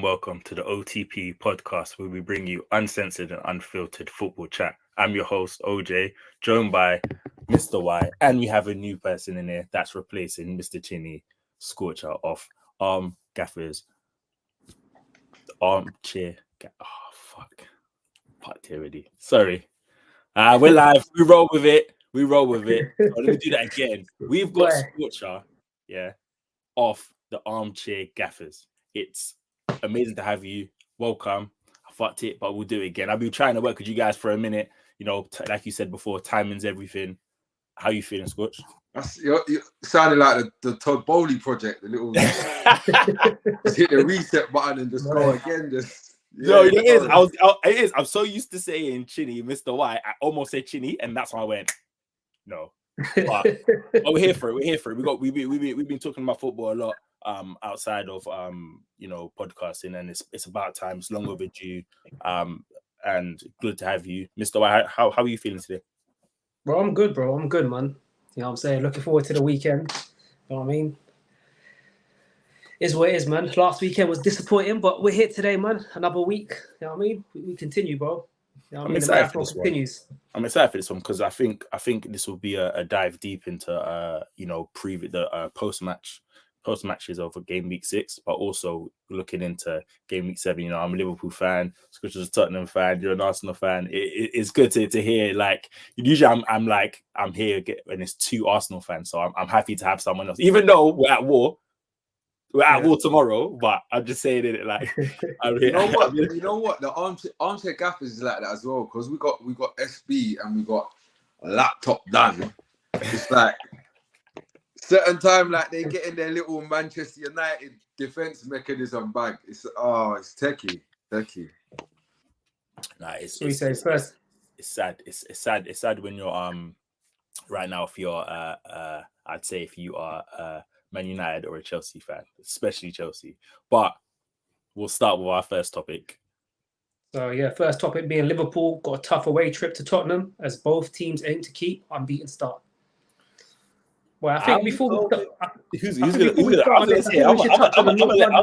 Welcome to the OTP podcast, where we bring you uncensored and unfiltered football chat. I'm your host, OJ, joined by Mr. Y, and we have a new person in here that's replacing Mr. Chinny, Scorcher of Gaffers, Armchair. Parked here already. Sorry. We're live. We roll with it. So let me do that again. We've got Scorcher, off the Armchair Gaffers. It's amazing to have you. Welcome. I fucked it, but we'll do it again. I've been trying to work with you guys for a minute. You know, like you said before, timing's everything. How you feeling, Scorch? You're sounding like the Todd Bowley project, the little just hit the reset button and just go again. No, it is. It is. I'm so used to saying Chinny, Mr. Y. I almost said Chinny, and that's why I went no. But we're here for it. We've been talking about football a lot. Outside of podcasting, and it's about time. It's long overdue, and good to have you, Mr. Y. How are you feeling today? Bro, I'm good, bro. I'm good, man. You know what I'm saying? Looking forward to the weekend. You know what I mean? Is what it is, man. Last weekend was disappointing, but we're here today, man. Another week. You know what I mean? We continue, bro. You know what I mean? The marathon continues. I'm excited for this one because I think this will be a dive deep into post matches of game week 6, but also looking into game week 7. You know, I'm a Liverpool fan, Scorcher's a Tottenham fan, you're an Arsenal fan. It's good to hear. Like usually, I'm here when it's 2 Arsenal fans, so I'm happy to have someone else, even though we're at war. We're at war tomorrow, but I'm just saying it like you know what? The armchair gaffers is like that as well, because we got SB and we got a laptop done. It's like certain time, like they get in their little Manchester United defense mechanism bag. It's techie. Nah, it's sad. It's sad when you're right now if you're I'd say if you are Man United or a Chelsea fan, especially Chelsea. But we'll start with our first topic. So first topic being Liverpool got a tough away trip to Tottenham as both teams aim to keep unbeaten start. Well, I think before we start, I'm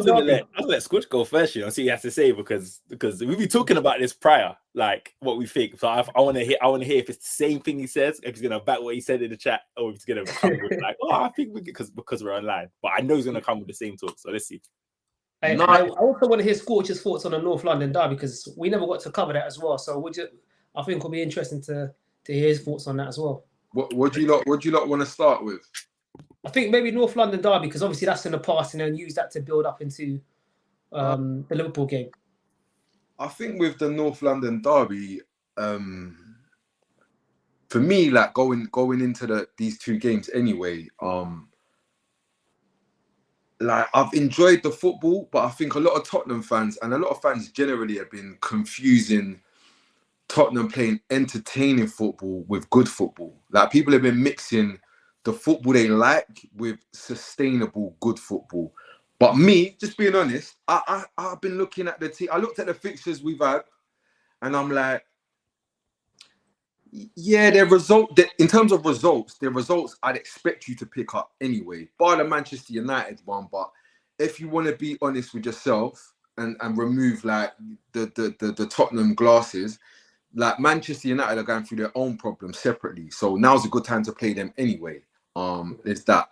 gonna let Scorch go first. See what he has to say because we've been talking about this prior, like what we think. So I want to hear if it's the same thing he says, if he's gonna back what he said in the chat, or if he's gonna come with like, I think because we're online. But I know he's gonna come with the same talk. So let's see. I also want to hear Scorch's thoughts on the North London derby because we never got to cover that as well. So I think it'll be interesting to hear his thoughts on that as well. What do you lot want to start with? I think maybe North London derby because obviously that's in the past and then use that to build up into the Liverpool game. I think with the North London derby, for me, like going into these 2 games anyway, like I've enjoyed the football, but I think a lot of Tottenham fans and a lot of fans generally have been confusing Tottenham playing entertaining football with good football. Like people have been mixing the football they like with sustainable good football. But me, just being honest, I've been looking at the team. I looked at the fixtures we've had, and I'm like, yeah, in terms of results, the results I'd expect you to pick up anyway, bar the Manchester United one. But if you want to be honest with yourself and remove like the Tottenham glasses, like Manchester United are going through their own problems separately. So now's a good time to play them anyway. There's that.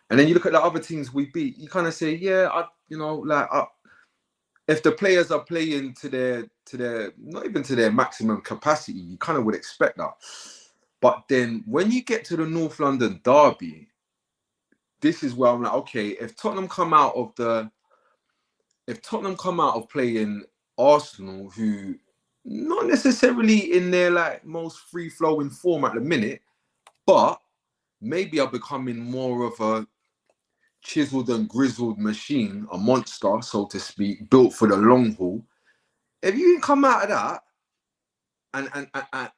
And then you look at the other teams we beat, you kind of say, if the players are playing to their not even to their maximum capacity, you kind of would expect that. But then when you get to the North London derby, this is where I'm like, okay, if Tottenham come out of playing Arsenal, who not necessarily in their like most free-flowing form at the minute, but maybe are becoming more of a chiseled and grizzled machine, a monster, so to speak, built for the long haul. If you can come out of that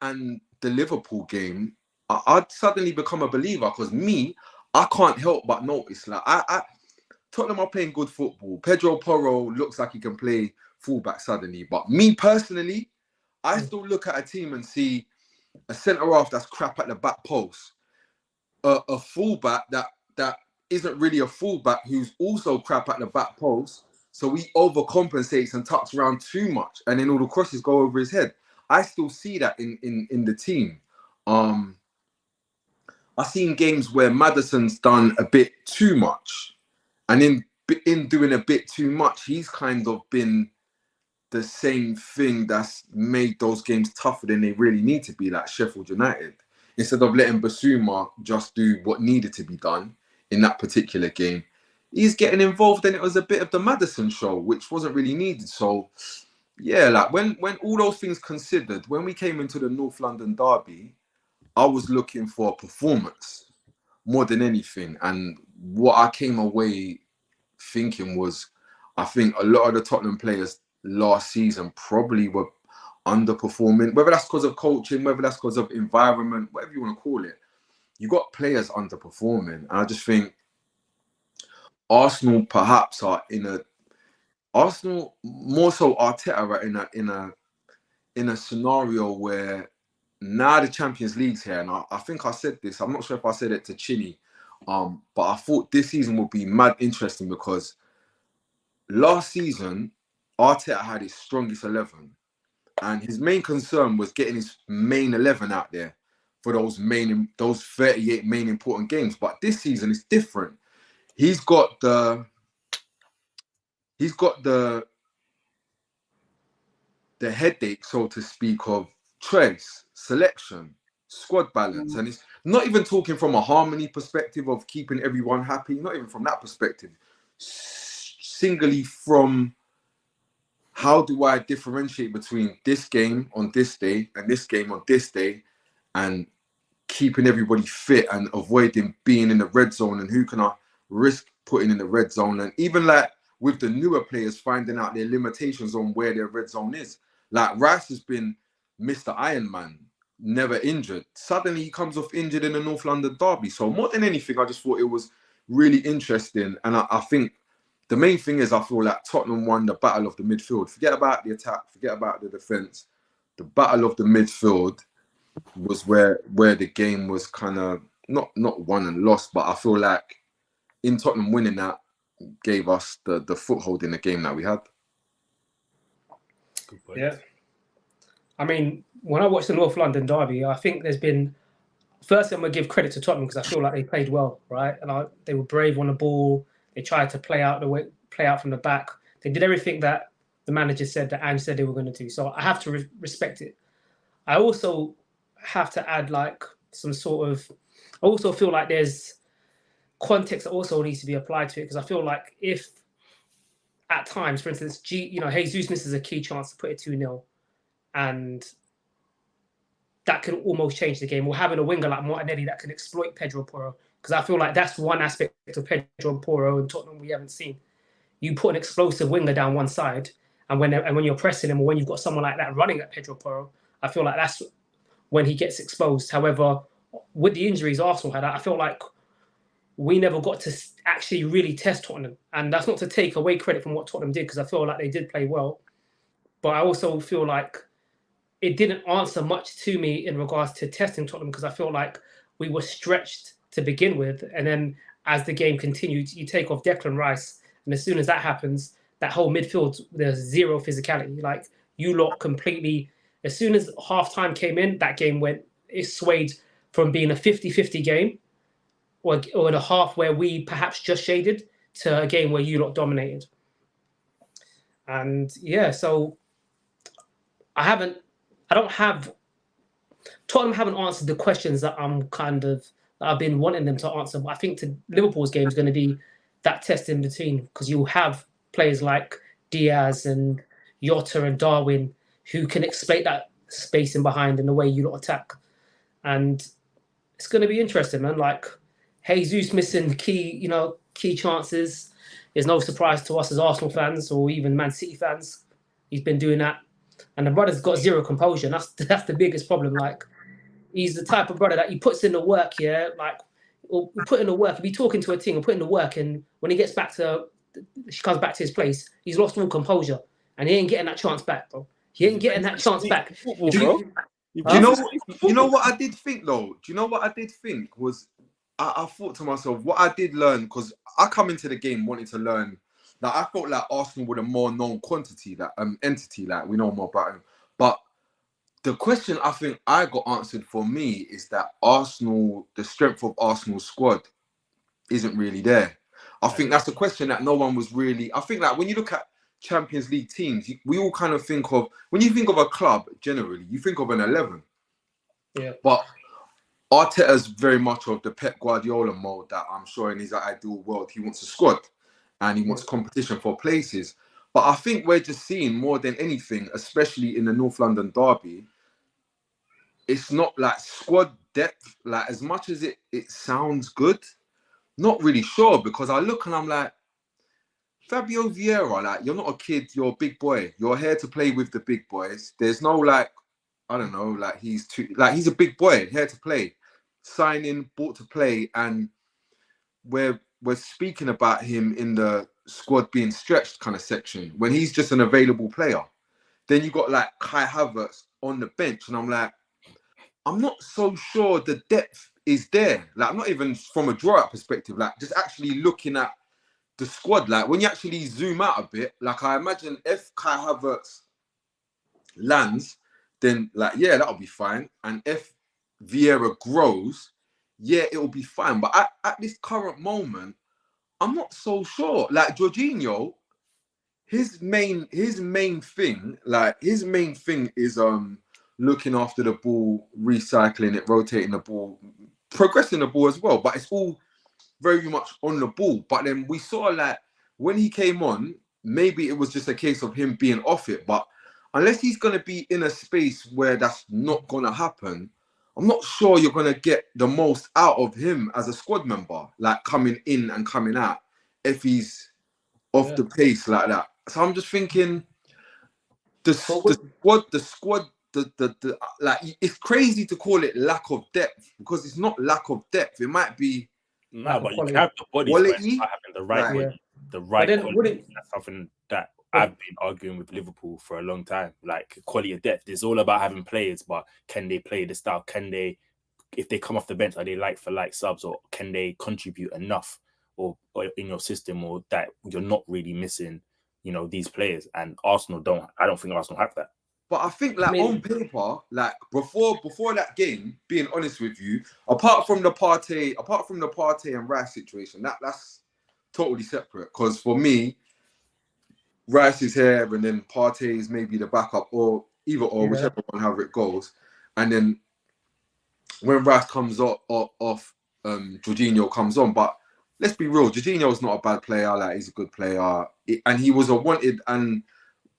and the Liverpool game, I'd suddenly become a believer, because I can't help but notice, like, Tottenham are playing good football. Pedro Porro looks like he can play fullback suddenly, but me personally, I still look at a team and see a centre half that's crap at the back post, a fullback that isn't really a fullback who's also crap at the back post. So he overcompensates and tucks around too much, and then all the crosses go over his head. I still see that in the team. I've seen games where Maddison's done a bit too much, and in doing a bit too much, he's kind of been the same thing that's made those games tougher than they really need to be, like Sheffield United. Instead of letting Basuma just do what needed to be done in that particular game, he's getting involved, and it was a bit of the Maddison show, which wasn't really needed. So, yeah, like when all those things considered, when we came into the North London derby, I was looking for a performance more than anything. And what I came away thinking was, I think a lot of the Tottenham players last season probably were underperforming, whether that's because of coaching, whether that's because of environment, whatever you want to call it. You got players underperforming, and I just think Arsenal perhaps are Arsenal, more so Arteta, are in a scenario where now the Champions League's here, and I think I said this. I'm not sure if I said it to Chinny, but I thought this season would be mad interesting, because last season Arteta had his strongest 11, and his main concern was getting his main 11 out there for those 38 main important games. But this season is different. He's got the headache, so to speak, of choice, selection, squad balance. And it's not even talking from a harmony perspective of keeping everyone happy, not even from that perspective. Singly from, how do I differentiate between this game on this day and this game on this day, and keeping everybody fit and avoiding being in the red zone, and who can I risk putting in the red zone? And even like with the newer players, finding out their limitations on where their red zone is. Like Rice has been Mr. Iron Man, never injured. Suddenly he comes off injured in the North London derby. So more than anything, I just thought it was really interesting. And I think the main thing is, I feel like Tottenham won the battle of the midfield. Forget about the attack, forget about the defence. The battle of the midfield was where the game was kind of not won and lost, but I feel like in Tottenham winning that gave us the foothold in the game that we had. Good point. Yeah. I mean, when I watched the North London derby, I think there's been, firstly, I'm going to give credit to Tottenham, because I feel like they played well, right? And they were brave on the ball. They tried to play out from the back. They did everything that the manager said, that Ange said they were going to do. So I have to respect it. I also have to add like some sort of, I also feel like there's context that also needs to be applied to it, because I feel like if at times, for instance, Jesus misses a key chance to put it 2-0, and that could almost change the game, or having a winger like Martinelli that can exploit Pedro Porro, because I feel like that's one aspect of Pedro Porro and Tottenham we haven't seen. You put an explosive winger down one side, and when you're pressing him, or when you've got someone like that running at Pedro Porro, I feel like that's when he gets exposed. However, with the injuries Arsenal had, I feel like we never got to actually really test Tottenham. And that's not to take away credit from what Tottenham did, because I feel like they did play well. But I also feel like it didn't answer much to me in regards to testing Tottenham, because I feel like we were stretched to begin with. And then as the game continued, you take off Declan Rice. And as soon as that happens, that whole midfield, there's zero physicality. Like, you lot completely, as soon as half-time came in, that game it swayed from being a 50-50 game, or in a half where we perhaps just shaded, to a game where you lot dominated. And yeah, so Tottenham haven't answered the questions that I've been wanting them to answer. But I think Liverpool's game is going to be that test in between, because you'll have players like Diaz and Jota and Darwin who can exploit that space in behind and the way you lot attack. And it's going to be interesting, man. Like Jesus missing key chances is no surprise to us as Arsenal fans or even Man City fans. He's been doing that, and the brother's got zero composure. That's the biggest problem. Like he's the type of brother that he puts in the work, yeah. Like or put in the work. If he's talking to a team and put in the work, and when he comes back to his place, he's lost all composure, and he ain't getting that chance back, bro. He ain't getting that chance back. Football, bro. Do you know what I did think though? Do you know what I did think was I thought to myself, what I did learn, because I come into the game wanting to learn that I felt like Arsenal were a more known quantity, that entity, like we know more about him. But the question I think I got answered for me is that Arsenal, the strength of Arsenal's squad isn't really there. I think that's the question that no one was really. I think like when you look at Champions League teams, we all kind of think of, when you think of a club generally, you think of an 11. Yeah. But Arteta's very much of the Pep Guardiola mode that I'm sure in his ideal world he wants a squad and he wants competition for places. But I think we're just seeing more than anything, especially in the North London derby, it's not like squad depth, like as much as it sounds good, not really sure, because I look and I'm like, Fabio Vieira, like you're not a kid, you're a big boy. You're here to play with the big boys. There's no like, I don't know, like he's a big boy, here to play. Signing, bought to play, and we're speaking about him in the squad being stretched kind of section when he's just an available player. Then you got like Kai Havertz on the bench, and I'm like, I'm not so sure the depth is there. Like, I'm not even from a draw-out perspective, like just actually looking at the squad. Like when you actually zoom out a bit, like I imagine if Kai Havertz lands, then like, yeah, that'll be fine. And if Vieira grows, yeah, it'll be fine. But at this current moment, I'm not so sure. Like Jorginho, his main thing is looking after the ball, recycling it, rotating the ball, progressing the ball as well. But it's all very much on the ball. But then we saw like when he came on, maybe it was just a case of him being off it. But unless he's going to be in a space where that's not going to happen, I'm not sure you're going to get the most out of him as a squad member, like coming in and coming out, if he's off the pace like that. So I'm just thinking the squad, like it's crazy to call it lack of depth, because it's not lack of depth. It might be but you have the body for it, having the right body, the right quality. That's something that I've been arguing with Liverpool for a long time. Like quality of depth, it's all about having players, but can they play the style? Can they, if they come off the bench, are they like for like subs, or can they contribute enough, or in your system, or that you're not really missing, these players? And Arsenal don't. I don't think Arsenal have that. But I think, like, on paper, like before that game, being honest with you, apart from the Partey and Rice situation, that's totally separate. Because for me, Rice is here, and then Partey is maybe the backup, or whichever one, however it goes. And then when Rice comes off, Jorginho comes on. But let's be real, Jorginho's not a bad player. Like, he's a good player, and he was a wanted and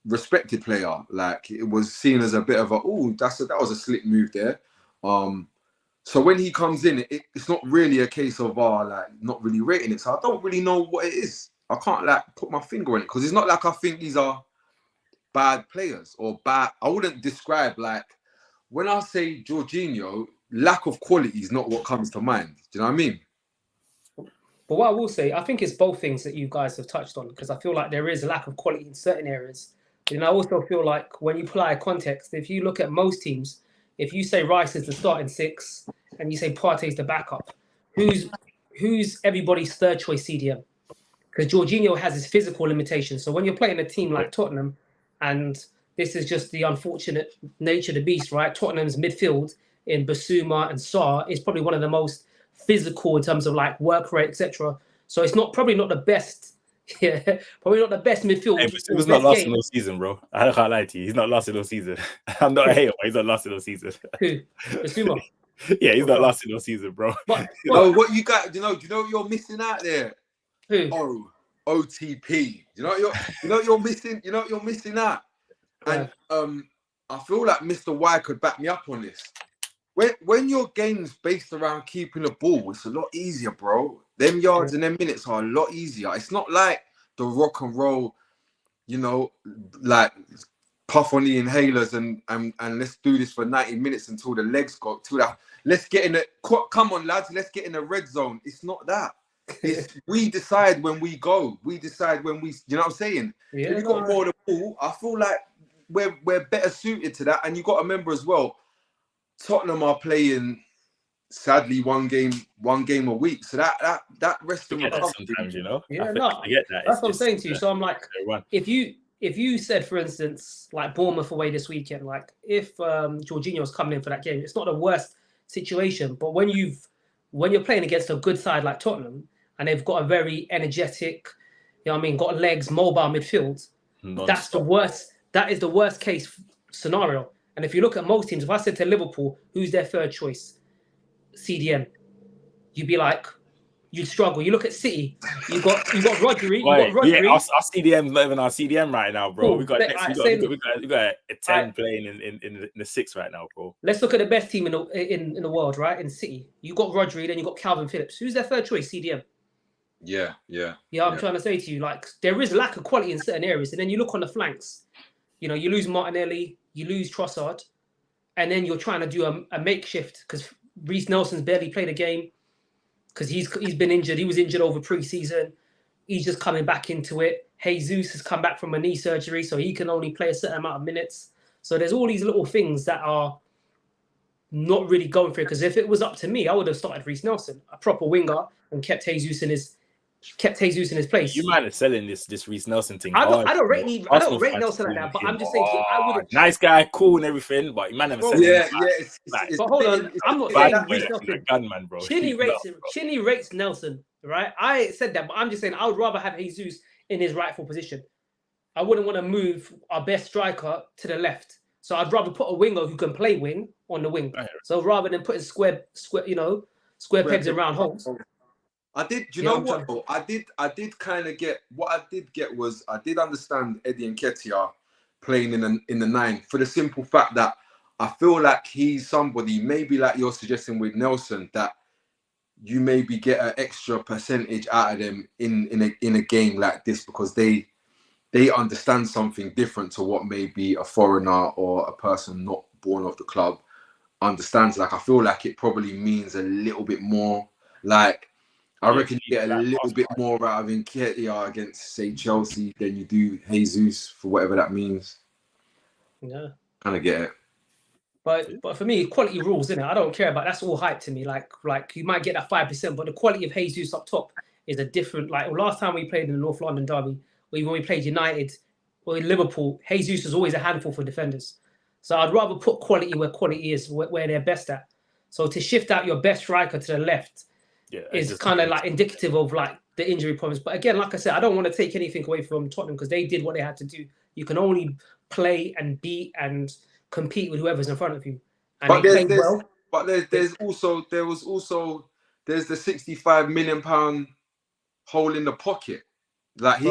respected player. Like, it was seen as a bit of that was a slick move there. So when he comes in, it's not really a case of not really rating it. So I don't really know what it is. I can't like put my finger on it, because it's not like I think these are bad players or bad. I wouldn't describe, like, when I say Jorginho, lack of quality is not what comes to mind. Do you know what I mean? But what I will say, I think it's both things that you guys have touched on, because I feel like there is a lack of quality in certain areas. And I also feel like when you apply context, if you look at most teams, if you say Rice is the starting six and you say Partey is the backup, who's everybody's third choice CDM? Because Jorginho has his physical limitations. So when you're playing a team like Tottenham, and this is just the unfortunate nature of the beast, right? Tottenham's midfield in Basuma and Sarr is probably one of the most physical in terms of like work rate, etc. So it's probably not the best. Yeah, probably not the best midfield. Hey, Basuma's not lasting all season, bro. I can't lie to you. He's not lasting all season. I'm not a hater, but he's not lasting all season. Who? Basuma? Yeah, he's not lasting all season, bro. What you got? Do you know what you're missing out there? Who? OTP. You know what you're missing. You know what you're missing out. And I feel like Mr. Y could back me up on this. when your game's based around keeping the ball, it's a lot easier, bro. Them yards and them minutes are a lot easier. It's not like the rock and roll, you know, like puff on the inhalers and let's do this for 90 minutes until the legs go to that. Let's get in the come on, lads, let's get in the red zone. It's not that. It's we decide when we go. We decide when we, you know what I'm saying? Yeah, If you got more of the ball, I feel like we're better suited to that. And you got to remember as well, Tottenham are playing, sadly, one game a week. So that rest and recovery, sometimes, you know. Yeah, I get that. That's what I'm saying to you. So I'm like, if you said, for instance, like Bournemouth away this weekend, like if Jorginho's coming in for that game, it's not the worst situation. But when you're playing against a good side like Tottenham and they've got a very energetic, you know what I mean, got legs, mobile midfield, that's the worst. That is the worst case scenario. And if you look at most teams, if I said to Liverpool, who's their third choice? CDM. You'd be like, you'd struggle. You look at City, you got Rodri. Yeah, our CDM not even our CDM right now, bro. Cool. We got a 10 playing in the 6 right now, bro. Let's look at the best team in the world, right? In City, you got Rodri, then you got Calvin Phillips. Who's their third choice? CDM. Yeah. I'm trying to say to you, like, there is lack of quality in certain areas, and then you look on the flanks. You know, you lose Martinelli, you lose Trossard, and then you're trying to do a makeshift because Reece Nelson's barely played a game because he's been injured. He was injured over pre-season. He's just coming back into it. Jesus has come back from a knee surgery, so he can only play a certain amount of minutes. So there's all these little things that are not really going for it. Because if it was up to me, I would have started Reece Nelson, a proper winger, and kept Jesus in his place. You might have selling this Reece Nelson thing. I don't rate Nelson like that, but I'm just saying I would have. Nice guy, cool and everything, but you might have selling. But hold on, I'm not saying Reece Nelson. Gunman, bro. Shinny rates Nelson, right? I said that, but I'm just saying I would rather have Jesus in his rightful position. I wouldn't want to move our best striker to the left. So I'd rather put a winger who can play wing on the wing. So rather than putting square pegs around holes. I did. Do you know what? Though? I did kind of get what I did get was I did understand Eddie Nketiah playing in the 9 for the simple fact that I feel like he's somebody maybe like you're suggesting with Nelson that you maybe get an extra percentage out of them in a game like this because they understand something different to what maybe a foreigner or a person not born of the club understands. Like I feel like it probably means a little bit more. Like I reckon you get a little bit more out of Nketiah against, say, Chelsea than you do Jesus for whatever that means. Yeah. Kind of get it. But for me, quality rules, isn't it? I don't care about that's all hype to me. Like you might get that 5%, but the quality of Jesus up top is a different. Like last time we played in the North London derby, when we played United or in Liverpool, Jesus was always a handful for defenders. So I'd rather put quality where quality is, where they're best at. So to shift out your best striker to the left is kind of like indicative of like the injury problems. But again, like I said, I don't want to take anything away from Tottenham because they did what they had to do. You can only play and beat and compete with whoever's in front of you. And but they played well. But there's the £65 million hole in the pocket. Like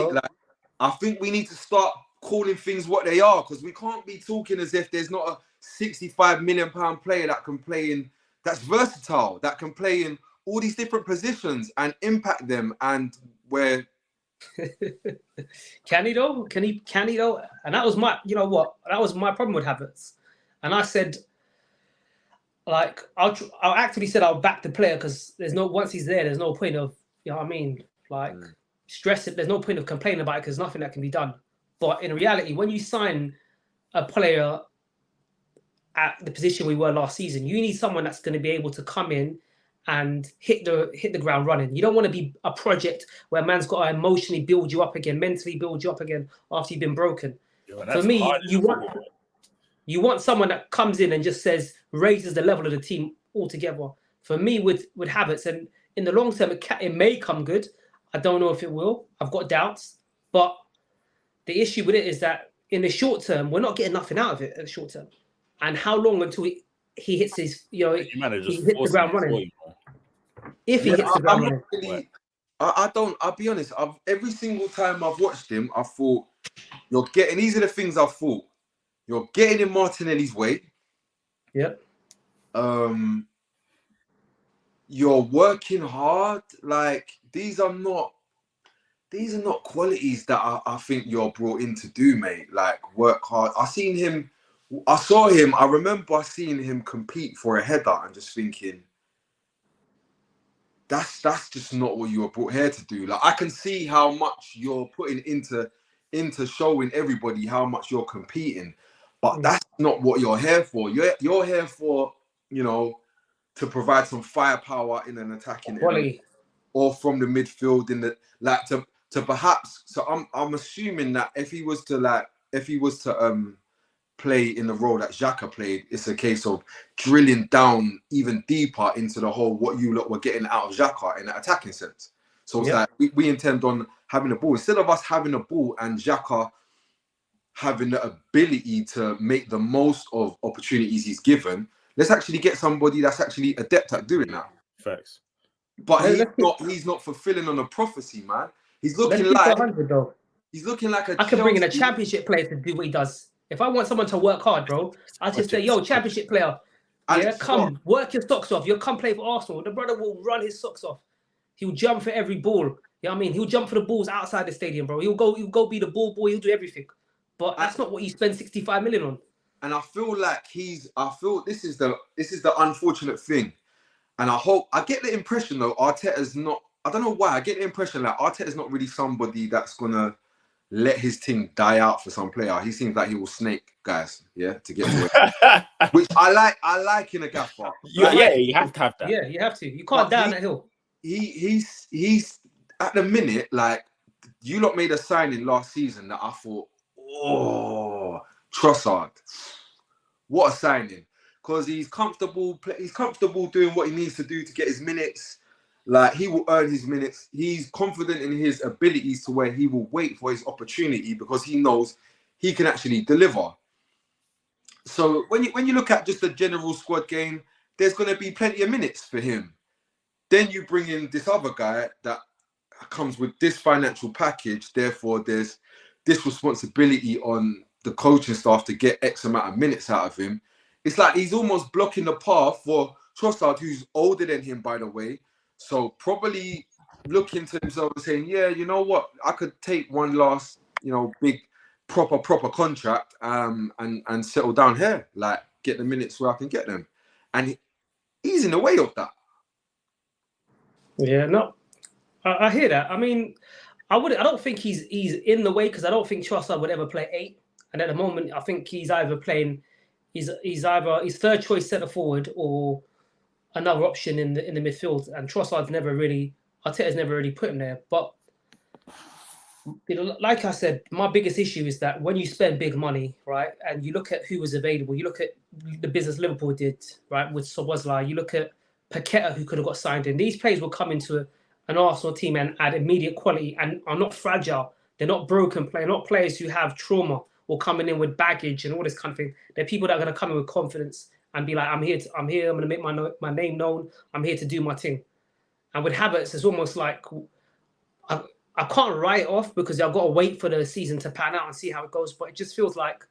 I think we need to start calling things what they are because we can't be talking as if there's not a £65 million player that can play that's versatile, that can play in all these different positions and impact them and where Can he though? Can he though? And that was my, that was my problem with Havertz. And I said, like, I actually said I'll back the player because once he's there, there's no point of, you know what I mean? Like, stress it. There's no point of complaining about it because nothing that can be done. But in reality, when you sign a player at the position we were last season, you need someone that's going to be able to come in and hit the ground running. You don't want to be a project where man's got to emotionally build you up again, mentally build you up again after you've been broken. For me, you want someone that comes in and just raises the level of the team altogether. For me, with Havertz, and in the long term, it may come good. I don't know if it will. I've got doubts. But the issue with it is that in the short term, we're not getting nothing out of it in the short term. And how long until he hits his, he hits the ground running? If he hits the ground running. I'll be honest, every single time I've watched him, I thought, these are the things I thought. You're getting in Martinelli's way. Yep. You're working hard. Like these are not qualities that I think you're brought in to do, mate. Like work hard. I remember seeing him compete for a header and just thinking, that's just not what you were brought here to do. Like I can see how much you're putting into showing everybody how much you're competing, but that's not what you're here for. You're here for, to provide some firepower in an attacking element, or from the midfield in the to perhaps. So I'm assuming that if he was to play in the role that Xhaka played, it's a case of drilling down even deeper into the whole what you lot were getting out of Xhaka in an attacking sense. So it's like we intend on having the ball instead of us having the ball and Xhaka having the ability to make the most of opportunities he's given. Let's actually get somebody that's actually adept at doing that. Facts. But he's not fulfilling on a prophecy, man. He's looking like 100, though. He's looking like I can bring in a championship player to do what he does. If I want someone to work hard, bro, I just say, yo, championship player, come work your socks off. You'll come play for Arsenal. The brother will run his socks off. He'll jump for every ball. You know what I mean? He'll jump for the balls outside the stadium, bro. He'll go be the ball boy. He'll do everything. But that's not what you spend 65 million on. And I feel like this is the unfortunate thing. And I get the impression though, Arteta's not, I don't know why, I get the impression that Arteta's not really somebody that's gonna let his team die out for some player. He seems like he will snake guys, to get to it. Which I like in a gaffer. You have to have that. Yeah, you have to. You can't die on that hill. He's at the minute, like, you lot made a signing last season that I thought, oh, Trossard. What a signing. Because he's comfortable doing what he needs to do to get his minutes. Like, he will earn his minutes. He's confident in his abilities to where he will wait for his opportunity because he knows he can actually deliver. So when you look at just the general squad game, there's going to be plenty of minutes for him. Then you bring in this other guy that comes with this financial package. Therefore, there's this responsibility on the coaching staff to get X amount of minutes out of him. It's like he's almost blocking the path for Trossard, who's older than him, by the way. So probably looking to himself and saying, yeah, you know what? I could take one last, big, proper contract and settle down here. Like, get the minutes where I can get them. And he's in the way of that. Yeah, no, I hear that. I mean, I don't think he's in the way because I don't think Trossard would ever play 8. And at the moment, I think he's either playing, he's either his third choice centre forward or another option in the midfield. And Trossard's Arteta's never really put him there. But like I said, my biggest issue is that when you spend big money, right, and you look at who was available, you look at the business Liverpool did, right, with Szoboszlai, you look at Paqueta, who could have got signed in. These players will come into an Arsenal team and add immediate quality and are not fragile. They're not broken players, not players who have trauma or coming in with baggage and all this kind of thing. They're people that are going to come in with confidence and be like, I'm here, I'm going to make my name known. I'm here to do my thing. And with Havertz, it's almost like I can't write it off because I've got to wait for the season to pan out and see how it goes. But it just feels like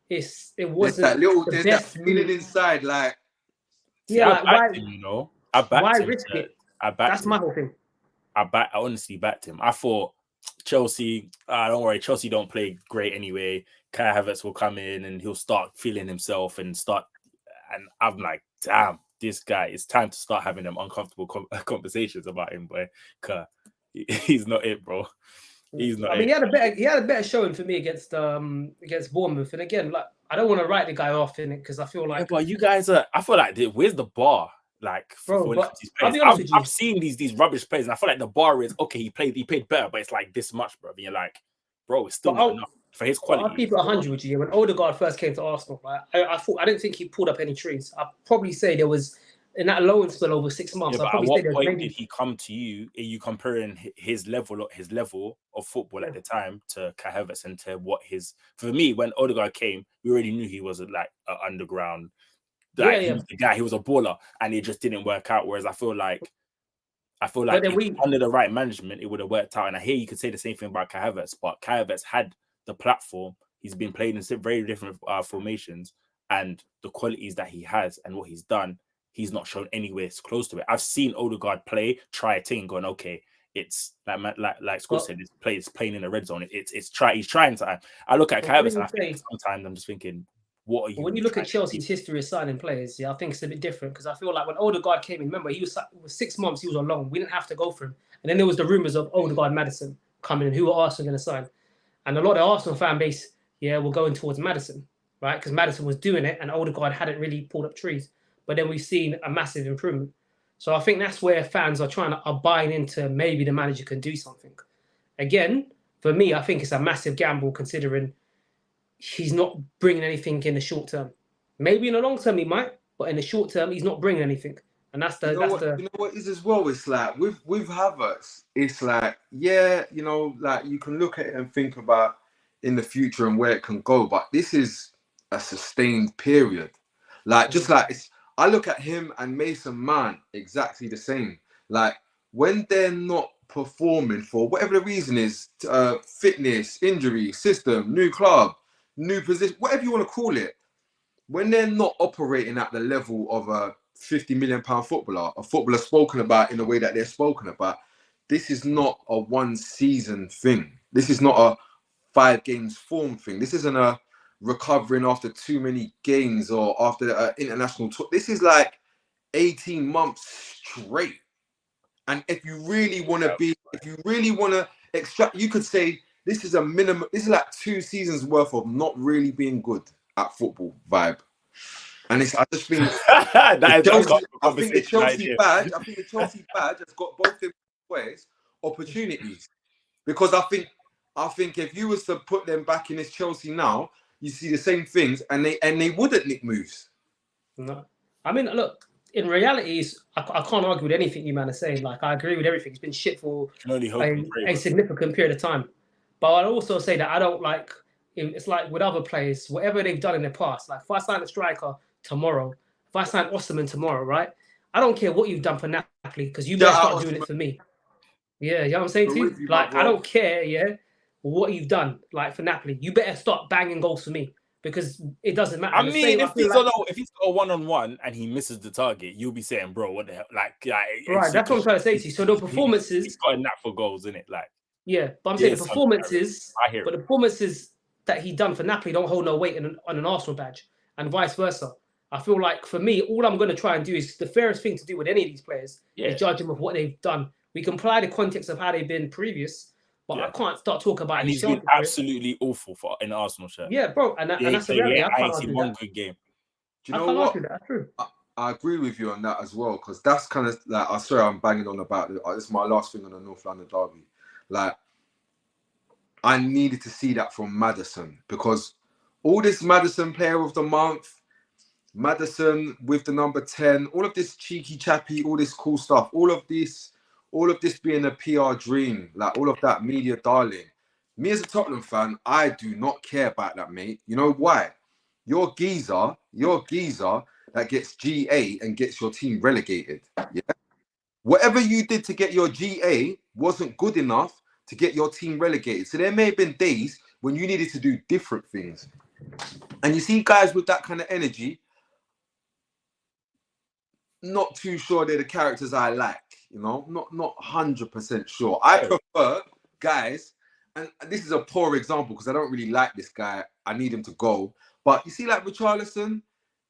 it wasn't there's that feeling inside, like, yeah, like, I backed him, I backed why him. Risk it? That's my whole thing. I honestly backed him. I thought Chelsea, don't worry, Chelsea don't play great anyway. Kai Havertz will come in and he'll start feeling himself and I'm like, damn, this guy, it's time to start having them uncomfortable conversations about him, boy. He's not it, bro. He's not. I mean, he had a better showing for me against Bournemouth. And again, like, I don't want to write the guy off in it because I feel like, but you guys are. I feel like where's the bar? Like, bro, I've seen these rubbish plays, and I feel like the bar is okay. He played better, but it's like this much, bro. And you're like, bro, it's still not enough for his quality. I'll keep it 100 with you. When Odegaard first came to Arsenal, right, I didn't think he pulled up any trees. I'd probably say there was. In that loan spell over 6 months, yeah, but at what point did he come to you? Are you comparing his level of football at the time to Kai Havertz and to what his? For me, when Odegaard came, we already knew he was like an underground. Like, he was the guy. He was a baller, and it just didn't work out. Whereas I feel like under the right management, it would have worked out. And I hear you could say the same thing about Kai Havertz, but Kai Havertz had the platform. He's been played in very different formations. and the qualities that he has and what he's done, he's not shown anywhere close to it. I've seen Odegaard play, try a thing, going, okay, it's like Scott said, it's playing in the red zone. He's trying to. I look at Kai Havertz and I think sometimes I'm just thinking, what are you? When you look at Chelsea's history of signing players, I think it's a bit different because I feel like when Odegaard came in, remember, he was 6 months, he was on loan. We didn't have to go for him. And then there was the rumours of Odegaard, Maddison coming in. Who are Arsenal going to sign? And a lot of the Arsenal fan base, were going towards Maddison, right? Because Maddison was doing it and Odegaard hadn't really pulled up trees. But then we've seen a massive improvement. So I think that's where fans are buying into maybe the manager can do something. Again, for me, I think it's a massive gamble considering he's not bringing anything in the short term. Maybe in the long term he might, but in the short term he's not bringing anything. And that's the. You know what is as well. It's like with Havertz, it's like like you can look at it and think about in the future and where it can go, but this is a sustained period. Like just like I look at him and Mason Mount exactly the same. Like when they're not performing for whatever the reason is, fitness, injury, system, new club, new position, whatever you want to call it, when they're not operating at the level of a £50 million footballer, a footballer spoken about in the way that they're spoken about, this is not a one season thing. This is not a 5 games form thing. This isn't a recovering after too many games or after an international tour. This is like 18 months straight. And if you really want to extract, you could say this is a minimum. This is like 2 seasons worth of not really being good at football vibe. And I just think the Chelsea badge has got both them ways opportunities. Because I think if you was to put them back in this Chelsea now, you see the same things, and they wouldn't nick moves. No, I mean, look, in reality, I can't argue with anything you man are saying. Like, I agree with everything. It's been shit for a significant period of time. But I'd also say that I don't like. It's like with other players, whatever they've done in the past. Like, if I sign a striker tomorrow, if I sign Osimhen tomorrow, right? I don't care what you've done for Napoli because you better start doing it for me. Yeah, you know what I'm saying to you? Like, I don't care, what you've done, like for Napoli. You better start banging goals for me because it doesn't matter. I mean, if he's got a 1-on-1 and he misses the target, you'll be saying, bro, what the hell? Like right, that's what I'm trying to say to you. So the performances, he's got a knack for goals, isn't it? Like, yeah, but I'm saying the performances, but the performances that he done for Napoli don't hold no weight on an Arsenal badge, and vice versa. I feel like for me, all I'm going to try and do is the fairest thing to do with any of these players is judge them of what they've done. We can apply the context of how they've been previous, but I can't start talking about. And he's been absolutely awful in Arsenal shirt. Yeah, bro, and that's the reality. I ain't seen one good game. Do you know what? That's true. I agree with you on that as well, because that's kind of like, I swear I'm banging on about it. This is my last thing on the North London derby. Like, I needed to see that from Maddison, because all this Maddison player of the month, Maddison with the number 10, all of this cheeky chappy, all this cool stuff, all of this being a PR dream, like all of that media darling. Me as a Tottenham fan, I do not care about that, mate. You know why? You're geezer that gets GA and gets your team relegated. Yeah. Whatever you did to get your GA wasn't good enough to get your team relegated. So there may have been days when you needed to do different things. And you see guys with that kind of energy, not too sure they're the characters I like, not 100% sure. I prefer guys, and this is a poor example because I don't really like this guy. I need him to go. But you see, like Richarlison,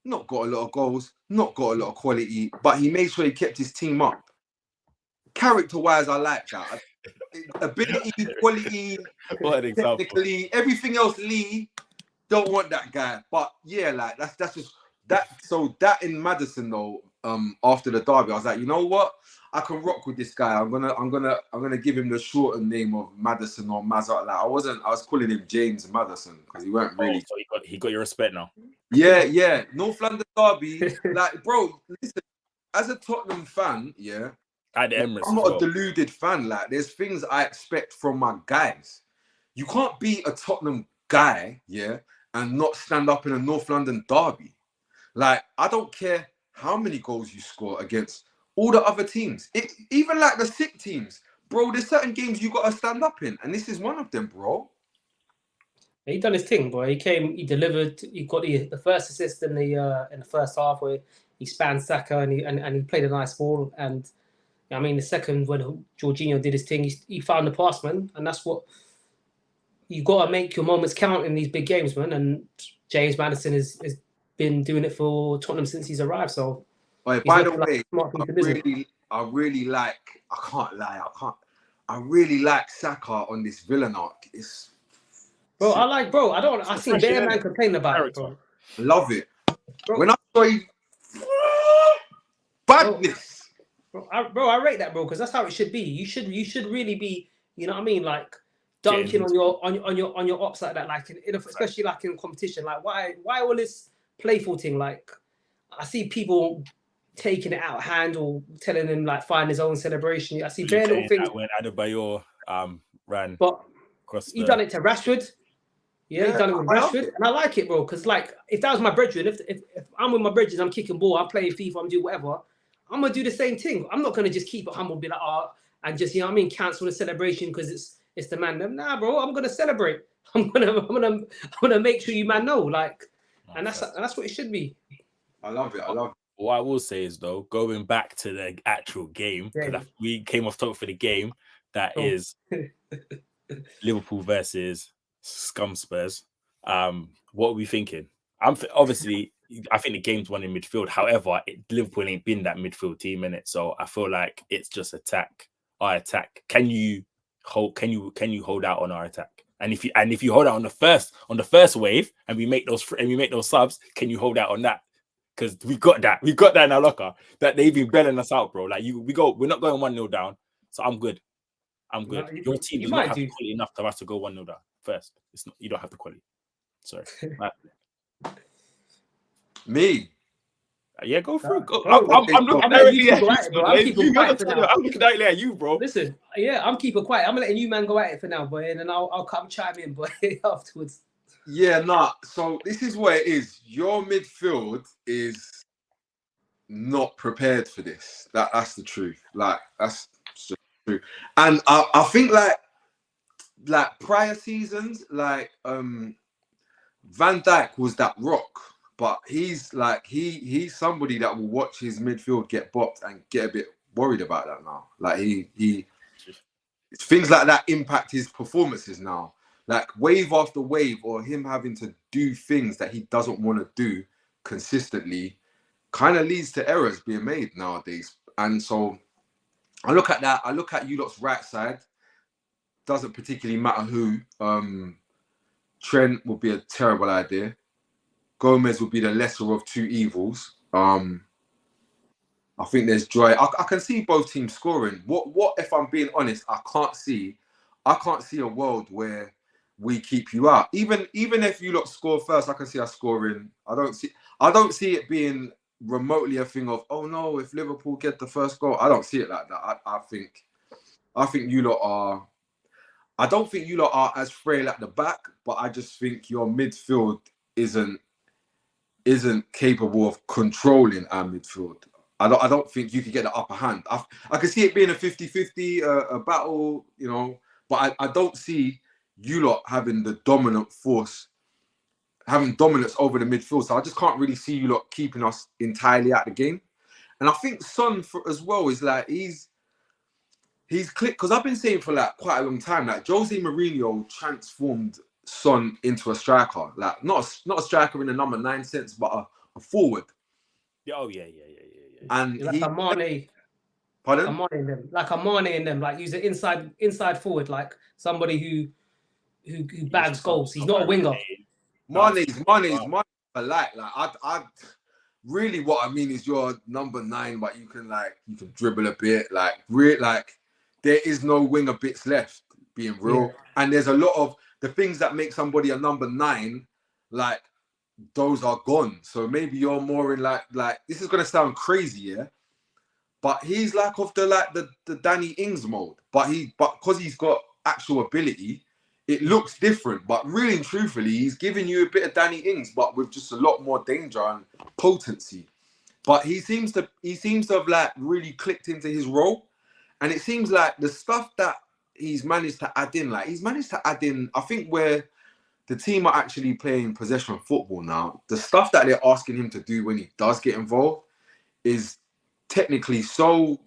not got a lot of goals, not got a lot of quality, but he made sure he kept his team up. Character-wise, I like that. Ability, quality, technically, everything else, Lee, don't want that guy. But yeah, like that's just that. So that in Maddison though, after the derby, I was like, you know what? I can rock with this guy. I'm gonna give him the shorter name of Maddison or Mazza. Like I was calling him James Maddison because he weren't really. So he got your respect now. Yeah. North London derby, like bro, listen. As a Tottenham fan, at the Emirates, I'm not a deluded fan. Like there's things I expect from my guys. You can't be a Tottenham guy, and not stand up in a North London derby. Like I don't care how many goals you score against all the other teams. Even like the sick teams, bro, there's certain games you got to stand up in. And this is one of them, bro. He done his thing, boy. He came, he delivered. He got the first assist in the first half where he spanned Saka and he played a nice ball. And I mean, the second when Jorginho did his thing, he found the pass, man. And that's what you got to make your moments count in these big games, man. And James Maddison has been doing it for Tottenham since he's arrived. So, by the way, I really like. I can't lie. I really like Saka on this villain arc. It's bro. I see bare man complain about it, bro. Love it. Bro. When I saw you, badness. Bro, I rate that, bro, because that's how it should be. You should really be, you know what I mean, like dunking on your ops like that, like especially like in competition. Like why all this playful thing? Like I see people taking it out of hand or telling him like find his own celebration. I see bare little things. When Adebayor ran, but he done it to Rashford. Yeah, he done it with Rashford, and I like it, bro. Because like, if that was my brethren, if I'm with my brethren, I'm kicking ball, I'm playing FIFA, I'm doing whatever, I'm gonna do the same thing. I'm not gonna just keep it humble, be like, and just, you know what I mean, cancel the celebration because it's the man. Nah, bro, I'm gonna celebrate. I'm gonna make sure you man know, like, and that's what it should be. I love it. What I will say is, though, going back to the actual game, because we came off top for the game, that is Liverpool versus Scum Spurs. What are we thinking? I think the game's won in midfield. However, Liverpool ain't been that midfield team in it, so I feel like it's just attack. Our attack. Can you hold out on our attack? And if you hold out on the first wave, and we make those subs, can you hold out on that? Because we got that in our locker. That they've been bailing us out, bro. Like we're not going 1-0 down, so I'm good. No, your team does not have the quality enough for us to go 1-0 down first. It's not. You don't have the quality. Sorry. Me. Yeah, go through. I'm looking directly at you. I'm looking directly at you, bro. Listen, yeah, I'm keeping quiet. I'm letting you man go at it for now, boy, and then I'll come chime in, boy, afterwards. Yeah, nah. So this is what it is. Your midfield is not prepared for this. That's the truth. Like that's just true. And I think like prior seasons, like Van Dijk was that rock, but he's somebody that will watch his midfield get bopped and get a bit worried about that now. Like he things like that impact his performances now. Like wave after wave, or him having to do things that he doesn't want to do consistently, kind of leads to errors being made nowadays. And so I look at that. I look at you lot's right side. Doesn't particularly matter who. Trent would be a terrible idea. Gomez would be the lesser of two evils. I think there's joy. I can see both teams scoring. What if I'm being honest? I can't see a world where we keep you out. Even if you lot score first, I can see us scoring. I don't see it being remotely a thing of, oh no, if Liverpool get the first goal. I don't see it like that. I think you lot are. I don't think you lot are as frail at the back, but I just think your midfield isn't capable of controlling our midfield. I don't think you could get the upper hand. I can see it being a 50-50 a battle, you know, but I don't see you lot having the dominant force, having dominance over the midfield. So I just can't really see you lot keeping us entirely out of the game. And I think Son as well is like he's clicked, because I've been saying for like quite a long time, like Jose Mourinho transformed Son into a striker, like not a striker in the number 9 sense, but a forward. Oh yeah. And like a Mane. Pardon? A Mane in them, like he's an inside forward, like somebody who bags goals. He's not a winger. Mane's alike. Like I really, what I mean is you're number 9, but you can dribble a bit. Like there is no winger bits left, being real. Yeah. And there's a lot of the things that make somebody a number 9, like those are gone. So maybe you're more in like this is gonna sound crazy, yeah. But he's like of the Danny Ings mode. But because he's got actual ability, it looks different. But really and truthfully, he's giving you a bit of Danny Ings, but with just a lot more danger and potency. But he seems to have like really clicked into his role. And it seems like the stuff that he's managed to add in, I think where the team are actually playing possession football now. The stuff that they're asking him to do when he does get involved is technically so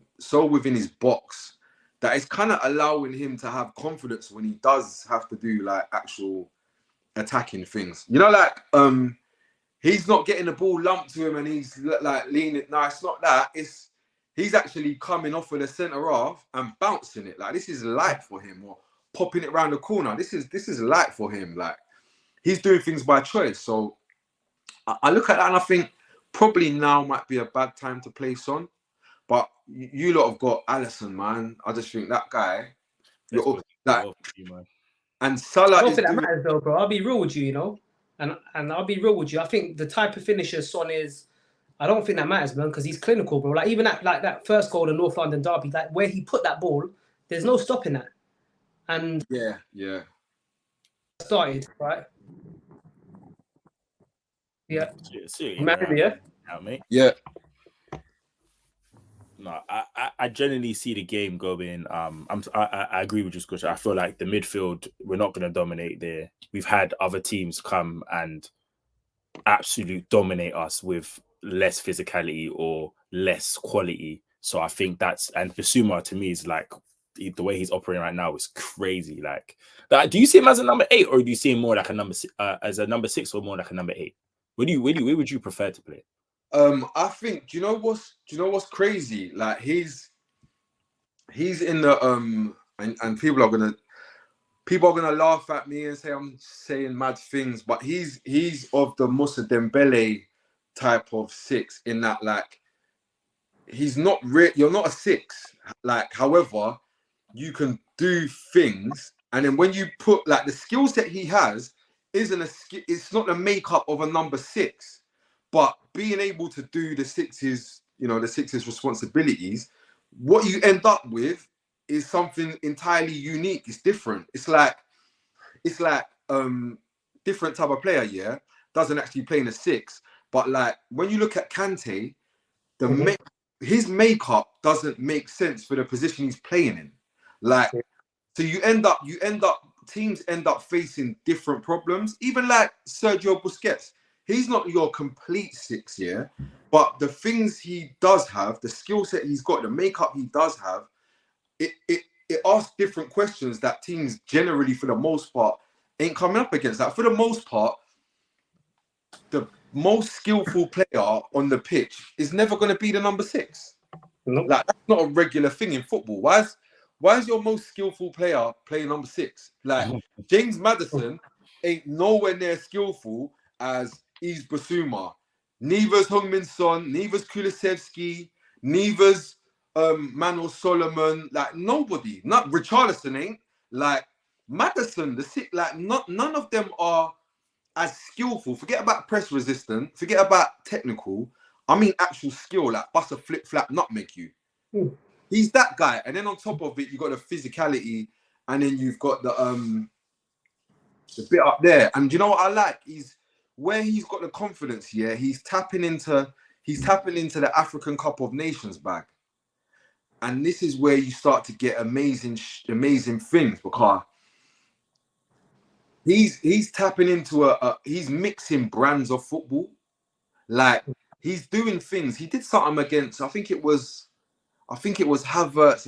within his box that it's kind of allowing him to have confidence when he does have to do like actual attacking things. You know, like he's not getting the ball lumped to him and he's like leaning. No, it's not that. It's he's actually coming off of the centre half and bouncing it. Like this is light for him, or popping it around the corner. This is light for him. Like he's doing things by choice. So I look at that and I think probably now might be a bad time to play Son. But you lot have got Alisson, man. I just think that guy. And Salah. I don't think that matters though, bro. I'll be real with you, you know, and I'll be real with you. I think the type of finisher Son is, I don't think that matters, man, because he's clinical, bro. Like even that first goal, the North London derby, like where he put that ball, there's no stopping that. And yeah, started right. Yeah, mate. Yeah. No, I generally see the game going. I agree with you, Scotch. I feel like the midfield, we're not going to dominate there. We've had other teams come and absolutely dominate us with less physicality or less quality. So I think and Bissouma to me is like the way he's operating right now is crazy. Like, do you see him as a number 8 or do you see him more like a number as a number 6 or more like a number 8? Where would you prefer to play? I think do you know what's crazy? Like he's in the and people are gonna laugh at me and say I'm saying mad things, but he's of the Moussa Dembele type of 6 in that like he's not you're not a 6. Like, however, you can do things, and then when you put like the skill set he has it's not the makeup of a number 6. But being able to do the 6's, the 6's responsibilities, what you end up with is something entirely unique. It's different. It's like different type of player, yeah. Doesn't actually play in a 6. But like when you look at Kante, his makeup doesn't make sense for the position he's playing in. Like, so teams end up facing different problems. Even like Sergio Busquets. He's not your complete 6, yeah, but the things he does have, the skill set he's got, the makeup he does have, it asks different questions that teams generally, for the most part, ain't coming up against. That for the most part, the most skillful player on the pitch is never going to be the number 6. Nope. Like that's not a regular thing in football. Why is your most skillful player playing number 6? Like James Maddison ain't nowhere near skillful as Yves Bissouma, neither's Heung-min Son, neither's Kulusevski, neither's Manuel Solomon. Like nobody, not Richarlison ain't. Like Maddison, the 6. Like none of them are as skillful. Forget about press resistant. Forget about technical. I mean actual skill. Like bust a flip flap, nutmeg you. He's that guy. And then on top of it, you got the physicality, and then you've got the bit up there. And you know what I like? Where he's got the confidence here, he's tapping into the African Cup of Nations bag, and this is where you start to get amazing things, because he's tapping into he's mixing brands of football. Like he's doing things. He did something against, I think it was Havertz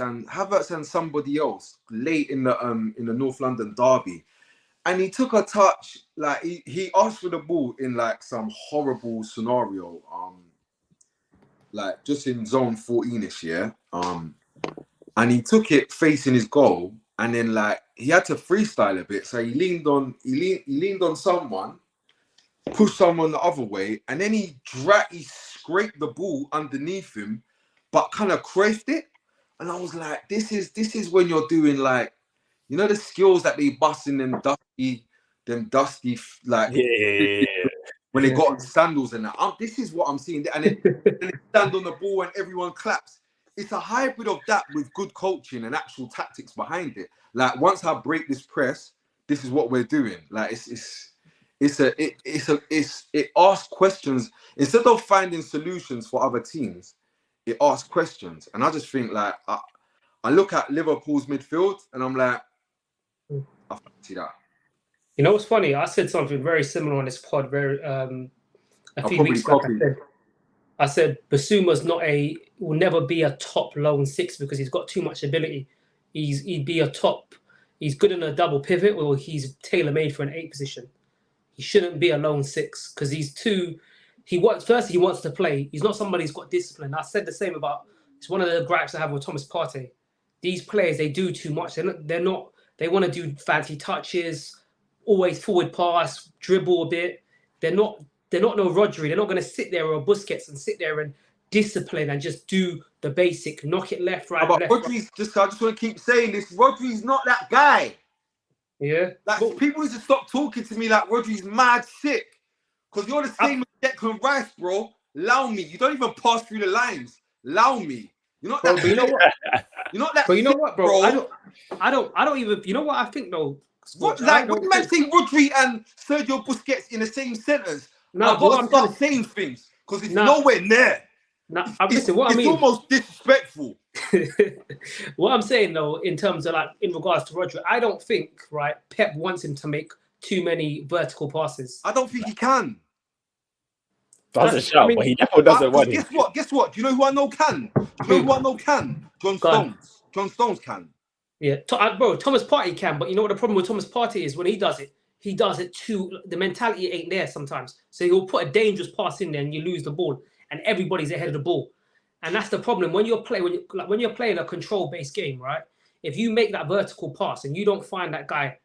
and somebody else late in the North London derby. And he took a touch, like he asked for the ball in like some horrible scenario, like just in zone 14ish, yeah. And he took it facing his goal, and then like he had to freestyle a bit, so he leaned on someone, pushed someone the other way, and then he scraped the ball underneath him, but kind of crafted it. And I was like, this is when you're doing like, you know, the skills that they bust in them dusty like when they got sandals and that. This is what I'm seeing, and then they stand on the ball and everyone claps. It's a hybrid of that with good coaching and actual tactics behind it. Like once I break this press, this is what we're doing. Like it asks questions instead of finding solutions for other teams. It asks questions, and I just think like I look at Liverpool's midfield and I'm like, I fancy that. You know what's funny? I said something very similar on this pod a I'll few probably weeks back. copy. I said Basuma's will never be a top lone six because he's got too much ability. He'd be a top. He's good in a double pivot, or he's tailor made for an 8 position. He shouldn't be a lone six because he's too. He wants to play. He's not somebody who's got discipline. I said the same about. It's one of the gripes I have with Thomas Partey. These players, they do too much. They're not. They want to do fancy touches, always forward pass, dribble a bit. They're not. They're not no Rodri. They're not going to sit there or Busquets and sit there and discipline and just do the basic, knock it left, right, But left. Rodri's just. I just want to keep saying this. Rodri's not that guy. Yeah. Like people need to stop talking to me like Rodri's mad sick. Because you're the same as Declan Rice, bro. Allow me. You don't even pass through the lines. Allow me. You're not that. But you know what? You're not that. But you know what, bro? Bro. I don't even. You know what I think though. What, like, when man saying Rodri and Sergio Busquets in the same sentence, I've got to start saying things because it's nowhere near. It's almost disrespectful. What I'm saying though, in terms of like in regards to Rodri, I don't think Pep wants him to make too many vertical passes. I don't think he can. That's a shout, but he definitely doesn't want it. Guess what? Do you know who I know can? John Stones. John Stones can. Yeah, bro, Thomas Partey can, but you know what the problem with Thomas Partey is? When he does it too. The mentality ain't there sometimes. So he'll put a dangerous pass in there, and you lose the ball, and everybody's ahead of the ball, and that's the problem when you're playing a control-based game, right? If you make that vertical pass and you don't find that guy,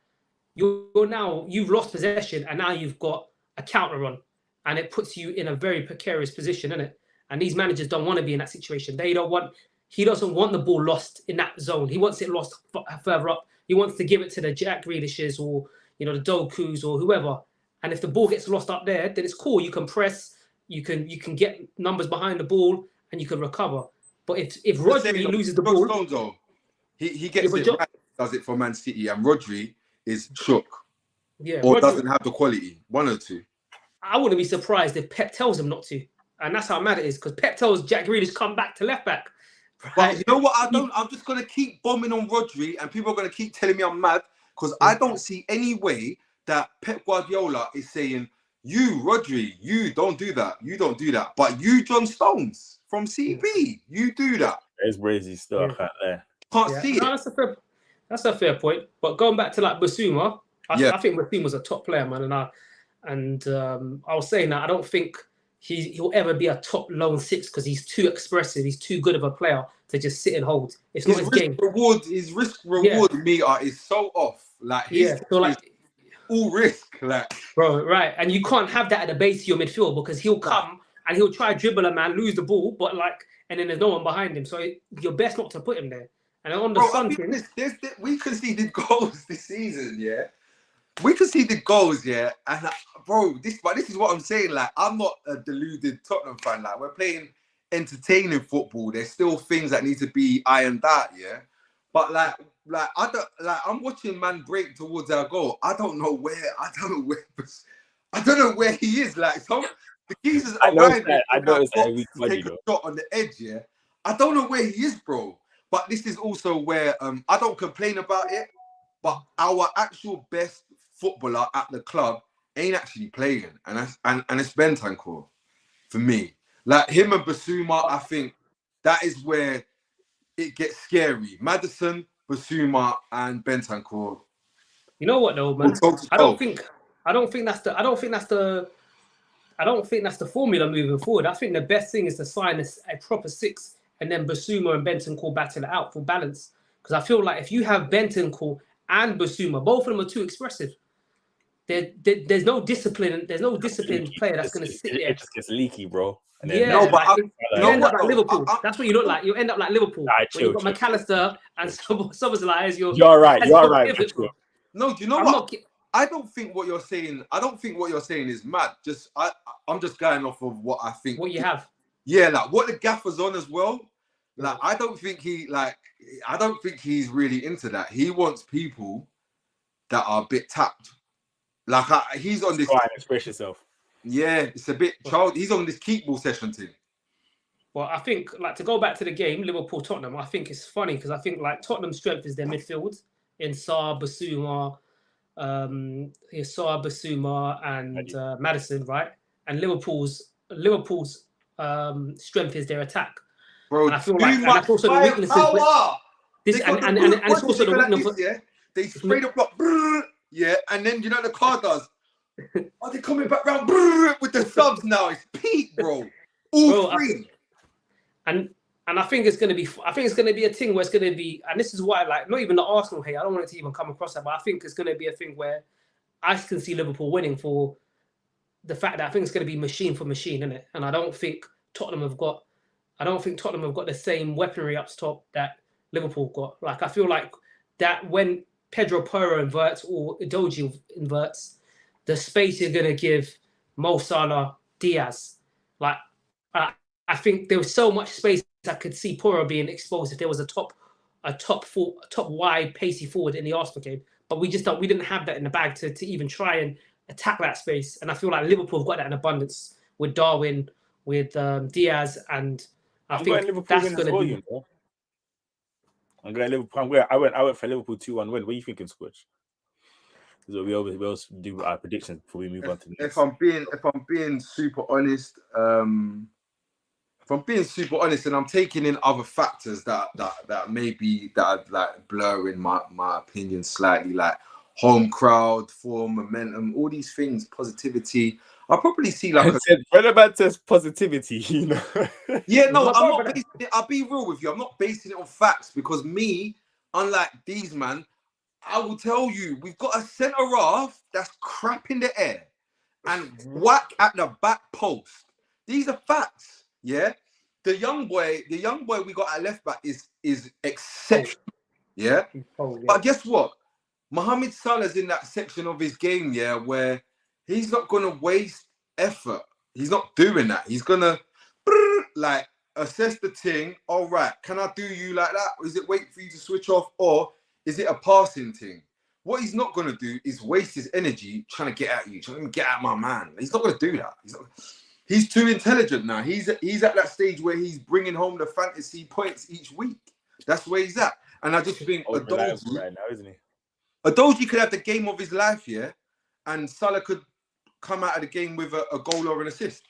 you've lost possession, and now you've got a counter on, and it puts you in a very precarious position, isn't it? And these managers don't want to be in that situation. He doesn't want the ball lost in that zone. He wants it lost further up. He wants to give it to the Jack Grealishes or the Doku's or whoever. And if the ball gets lost up there, then it's cool. You can press, you can get numbers behind the ball, and you can recover. But if Rodri loses the ball, Stones, though, he gets it right, does it for Man City, and Rodri is shook. Yeah, or Rodri doesn't have the quality. One or two. I wouldn't be surprised if Pep tells him not to, and that's how mad it is because Pep tells Jack Grealish come back to left back. Right. But you know what? I'm just gonna keep bombing on Rodri, and people are gonna keep telling me I'm mad because I don't see any way that Pep Guardiola is saying, "You, Rodri, you don't do that. You don't do that." But you, John Stones from CB, you do that. There's crazy stuff out there. Can't see it. No, that's a fair point. But going back to like Basuma, I think Basuma's a top player, man, and I was saying that I don't think he'll ever be a top lone six because he's too expressive. He's too good of a player to just sit and hold. It's not his game. His risk reward meter is so off. Like all risk, like bro, right? And you can't have that at the base of your midfield because he'll come and he'll try to dribble a man, lose the ball, but and then there's no one behind him. So you're best not to put him there. And on the we conceded goals this season, yeah. We conceded goals, yeah, and this is what I'm saying. Like, I'm not a deluded Tottenham fan. Like, we're playing entertaining football. There's still things that need to be ironed out, yeah. But I'm watching man break towards our goal. I don't know where he is. Like, the geezers arrived. I noticed that every take a shot on the edge, yeah. I don't know where he is, bro. But this is also where I don't complain about it. But our actual best footballer at the club ain't actually playing, and it's Bentancur for me. Like him and Basuma, I think that is where it gets scary. Maddison, Basuma, and Bentancur. You know what though, man? I don't think that's the formula moving forward. I think the best thing is to sign a proper six, and then Basuma and Bentancur battle it out for balance. Because I feel like if you have Bentancur and Basuma, both of them are too expressive. There's no discipline. There's no disciplined player that's going to sit there. It just gets leaky, bro. And then, you end up like Liverpool. That's what you look like. You end up like Liverpool. You've got McAllister and Szoboszlai as your. You're right. No, do you know what? I don't think what you're saying. I don't think what you're saying is mad. I'm just going off of what I think. What you have. Yeah, like what the gaffer's on as well. Like I don't think he's really into that. He wants people that are a bit tapped. Like he's on this. Try and express yourself. Yeah, it's a bit child. He's on this keep ball session thing. Well, I think to go back to the game, Liverpool-Tottenham. I think it's funny because I think Tottenham's strength is their midfield in Sarr, Basuma, Issa, Basuma, and Madison, right? And Liverpool's strength is their attack. Bro, and I feel too like much that's also the weaknesses. firepower. This and it's also the weakness. Like this, yeah? They spray the block, yeah, and then you know the car does. Are they coming back round with the subs now? It's peak, bro. All three. And I think it's gonna be a thing where it's gonna be, and this is why, like, not even the Arsenal hate. I don't want it to even come across that, but I think it's gonna be a thing where I can see Liverpool winning for the fact that I think it's gonna be machine for machine, isn't it? And I don't think Tottenham have got the same weaponry up top that Liverpool got. Like, I feel like that when Pedro Porro inverts or Udogie inverts, the space you're gonna give Mo Salah, Diaz. Like, I think there was so much space I could see Porro being exposed if there was a top wide pacey forward in the Arsenal game. But we didn't have that in the bag to even try and attack that space. And I feel like Liverpool have got that in abundance with Darwin, with Diaz, and I think that's going to be. I'm going Liverpool. I went for Liverpool 2-1 win. What are you thinking, Squidge? Because we always do our predictions before we move on to the next. If I'm being super honest, and I'm taking in other factors that maybe that are like blurring my opinion slightly, like home crowd, form, momentum, all these things, positivity. I'll probably see like when a man says positivity, you know. Yeah, no, I'm not basing it. I'll be real with you. I'm not basing it on facts because me, unlike these man, I will tell you, we've got a centre half that's crap in the air and whack at the back post. These are facts. Yeah, the young boy we got at left back is exceptional. Yeah, but guess what? Mohamed Salah's in that section of his game, yeah, where he's not gonna waste effort. He's not doing that. He's gonna like assess the thing. All right, can I do you like that? Or is it wait for you to switch off, or is it a passing thing? What he's not gonna do is waste his energy trying to get at you, trying to get at my man. He's not gonna do that. He's too intelligent now. He's at that stage where he's bringing home the fantasy points each week. That's where he's at. And I just think Udogie right now, isn't he? Udogie could have the game of his life, yeah, and Salah could come out of the game with a goal or an assist.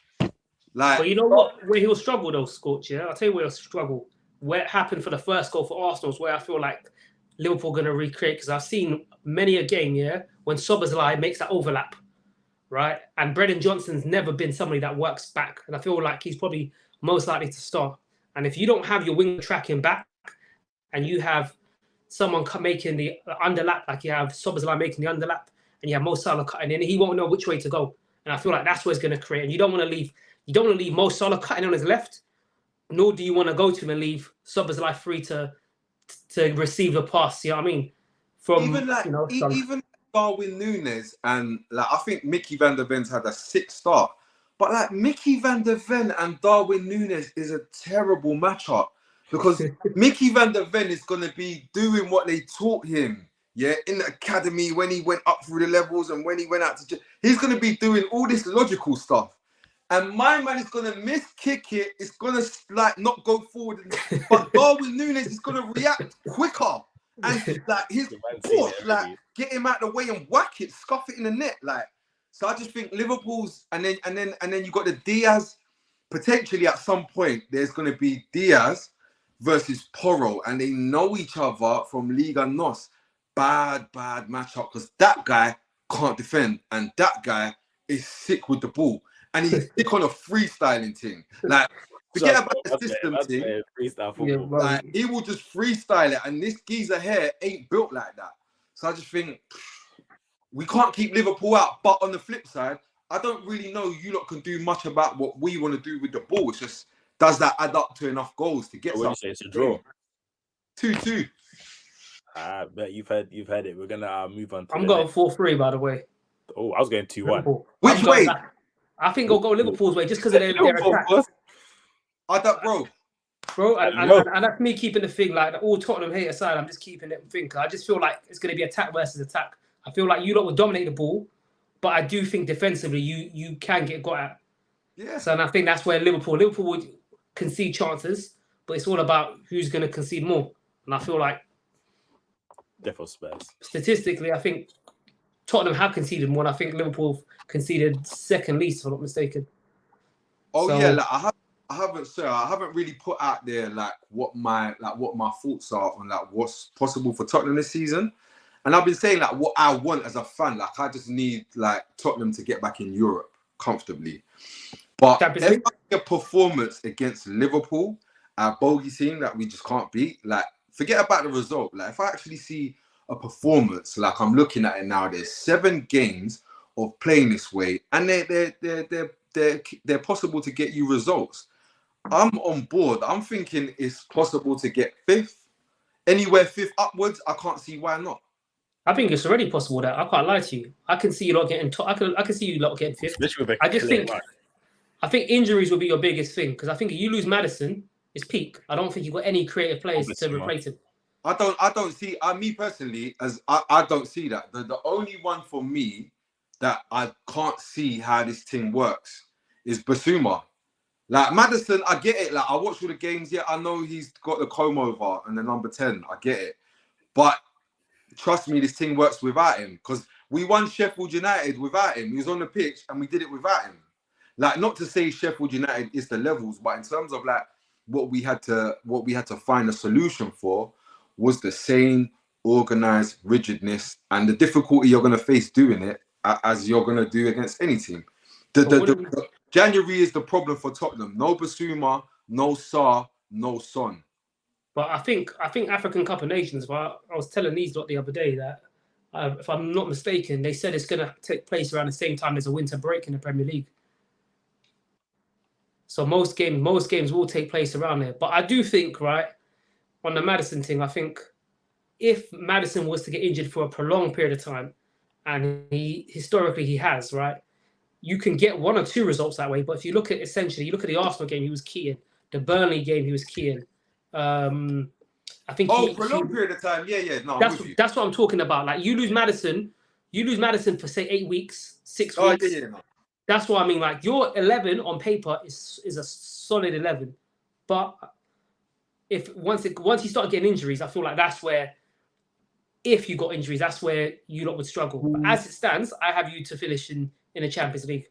Like, but you know what? Where he'll struggle though, Scorch. Yeah, I'll tell you where he'll struggle. Where it happened for the first goal for Arsenal is where I feel like Liverpool are going to recreate, because I've seen many a game, yeah, when Szoboszlai makes that overlap, right? And Brennan Johnson's never been somebody that works back, and I feel like he's probably most likely to start. And if you don't have your wing tracking back, and you have someone making the underlap, like you have Szoboszlai making the underlap, and you have Mo Salah cutting in, he won't know which way to go. And I feel like that's what it's going to create. And you don't want to leave Mo Salah cutting on his left, nor do you want to go to him and leave Szoboszlai free to receive the pass. You know what I mean? Even Darwin Núñez and like I think Mickey van der Ven's had a sick start, but like Mickey van der Ven and Darwin Núñez is a terrible matchup because Mickey van der Ven is going to be doing what they taught him. Yeah, in the academy when he went up through the levels and when he went out to, he's going to be doing all this logical stuff. And my man is going to miss kick it. It's going to like not go forward. But Darwin Núñez is going to react quicker. And like his force, like get him out of the way and whack it, scuff it in the net. Like, so I just think Liverpool's and then you got the Diaz. Potentially at some point, there's going to be Diaz versus Porro. And they know each other from Liga NOS. Bad matchup because that guy can't defend and that guy is sick with the ball and he's sick on a freestyling thing. Like, forget about the system thing. Freestyle football. Like, he will just freestyle it, and this geezer here ain't built like that. So I just think we can't keep Liverpool out. But on the flip side, I don't really know you lot can do much about what we want to do with the ball. It's just, does that add up to enough goals to get something? It's a draw. 2-2. But you've heard it. We're gonna move on. I'm going 4-3, by the way. Oh, I was going 2-1. Which way? I think I'll go Liverpool's way just because of their attack. I don't, bro. And that's me keeping the thing like all Tottenham hate aside. I'm just keeping it thinking. I just feel like it's going to be attack versus attack. I feel like you lot will dominate the ball, but I do think defensively you can get got at. Yeah. So and I think that's where Liverpool would concede chances, but it's all about who's going to concede more. And I feel like Defo Spurs. Statistically, I think Tottenham have conceded more. And I think Liverpool conceded second least, if I'm not mistaken. Oh So- yeah, like I haven't really put out there like what my thoughts are on like what's possible for Tottenham this season. And I've been saying like what I want as a fan. Like I just need like Tottenham to get back in Europe comfortably. But Champions if League? I see a performance against Liverpool, a bogey team that we just can't beat, like forget about the result. Like if I actually see a performance, like I'm looking at it now, there's 7 games of playing this way, and they're possible to get you results. I'm on board. I'm thinking it's possible to get 5th, anywhere 5th upwards. I can't see why not. I think it's already possible that I can't lie to you. I can see you lot getting. I can see you lot getting 5th. I just think. I think injuries will be your biggest thing because I think if you lose Maddison, it's peak. I don't think you've got any creative players to replace him. I don't see. Me personally, as I don't see that. The only one for me that I can't see how this thing works is Basuma. Like Maddison, I get it. Like I watch all the games. Yeah, I know he's got the comb over and the number 10. I get it, but trust me, this thing works without him because we won Sheffield United without him. He was on the pitch and we did it without him. Like not to say Sheffield United is the levels, but in terms of like what we had to find a solution for was the same organized rigidness and the difficulty you're going to face doing it as you're going to do against any team. January is the problem for Tottenham. No Basuma, no Sarr, no Son. But I think African Cup of Nations. But I was telling these lot the other day that if I'm not mistaken, they said it's going to take place around the same time as a winter break in the Premier League. So most games will take place around there. But I do think, right, on the Maddison thing, I think if Maddison was to get injured for a prolonged period of time, and historically he has, right, you can get 1 or 2 results that way. But if you look at the Arsenal game, he was keying. The Burnley game, he was keying. I think for a long period of time. Yeah. No, that's what I'm talking about. Like you lose Maddison for say 8 weeks, 6 weeks. Yeah, no. That's what I mean. Like your 11 on paper is a solid 11, but if once you start getting injuries, I feel like that's where, if you got injuries, that's where you lot would struggle. But as it stands, I have you to finish in the Champions League.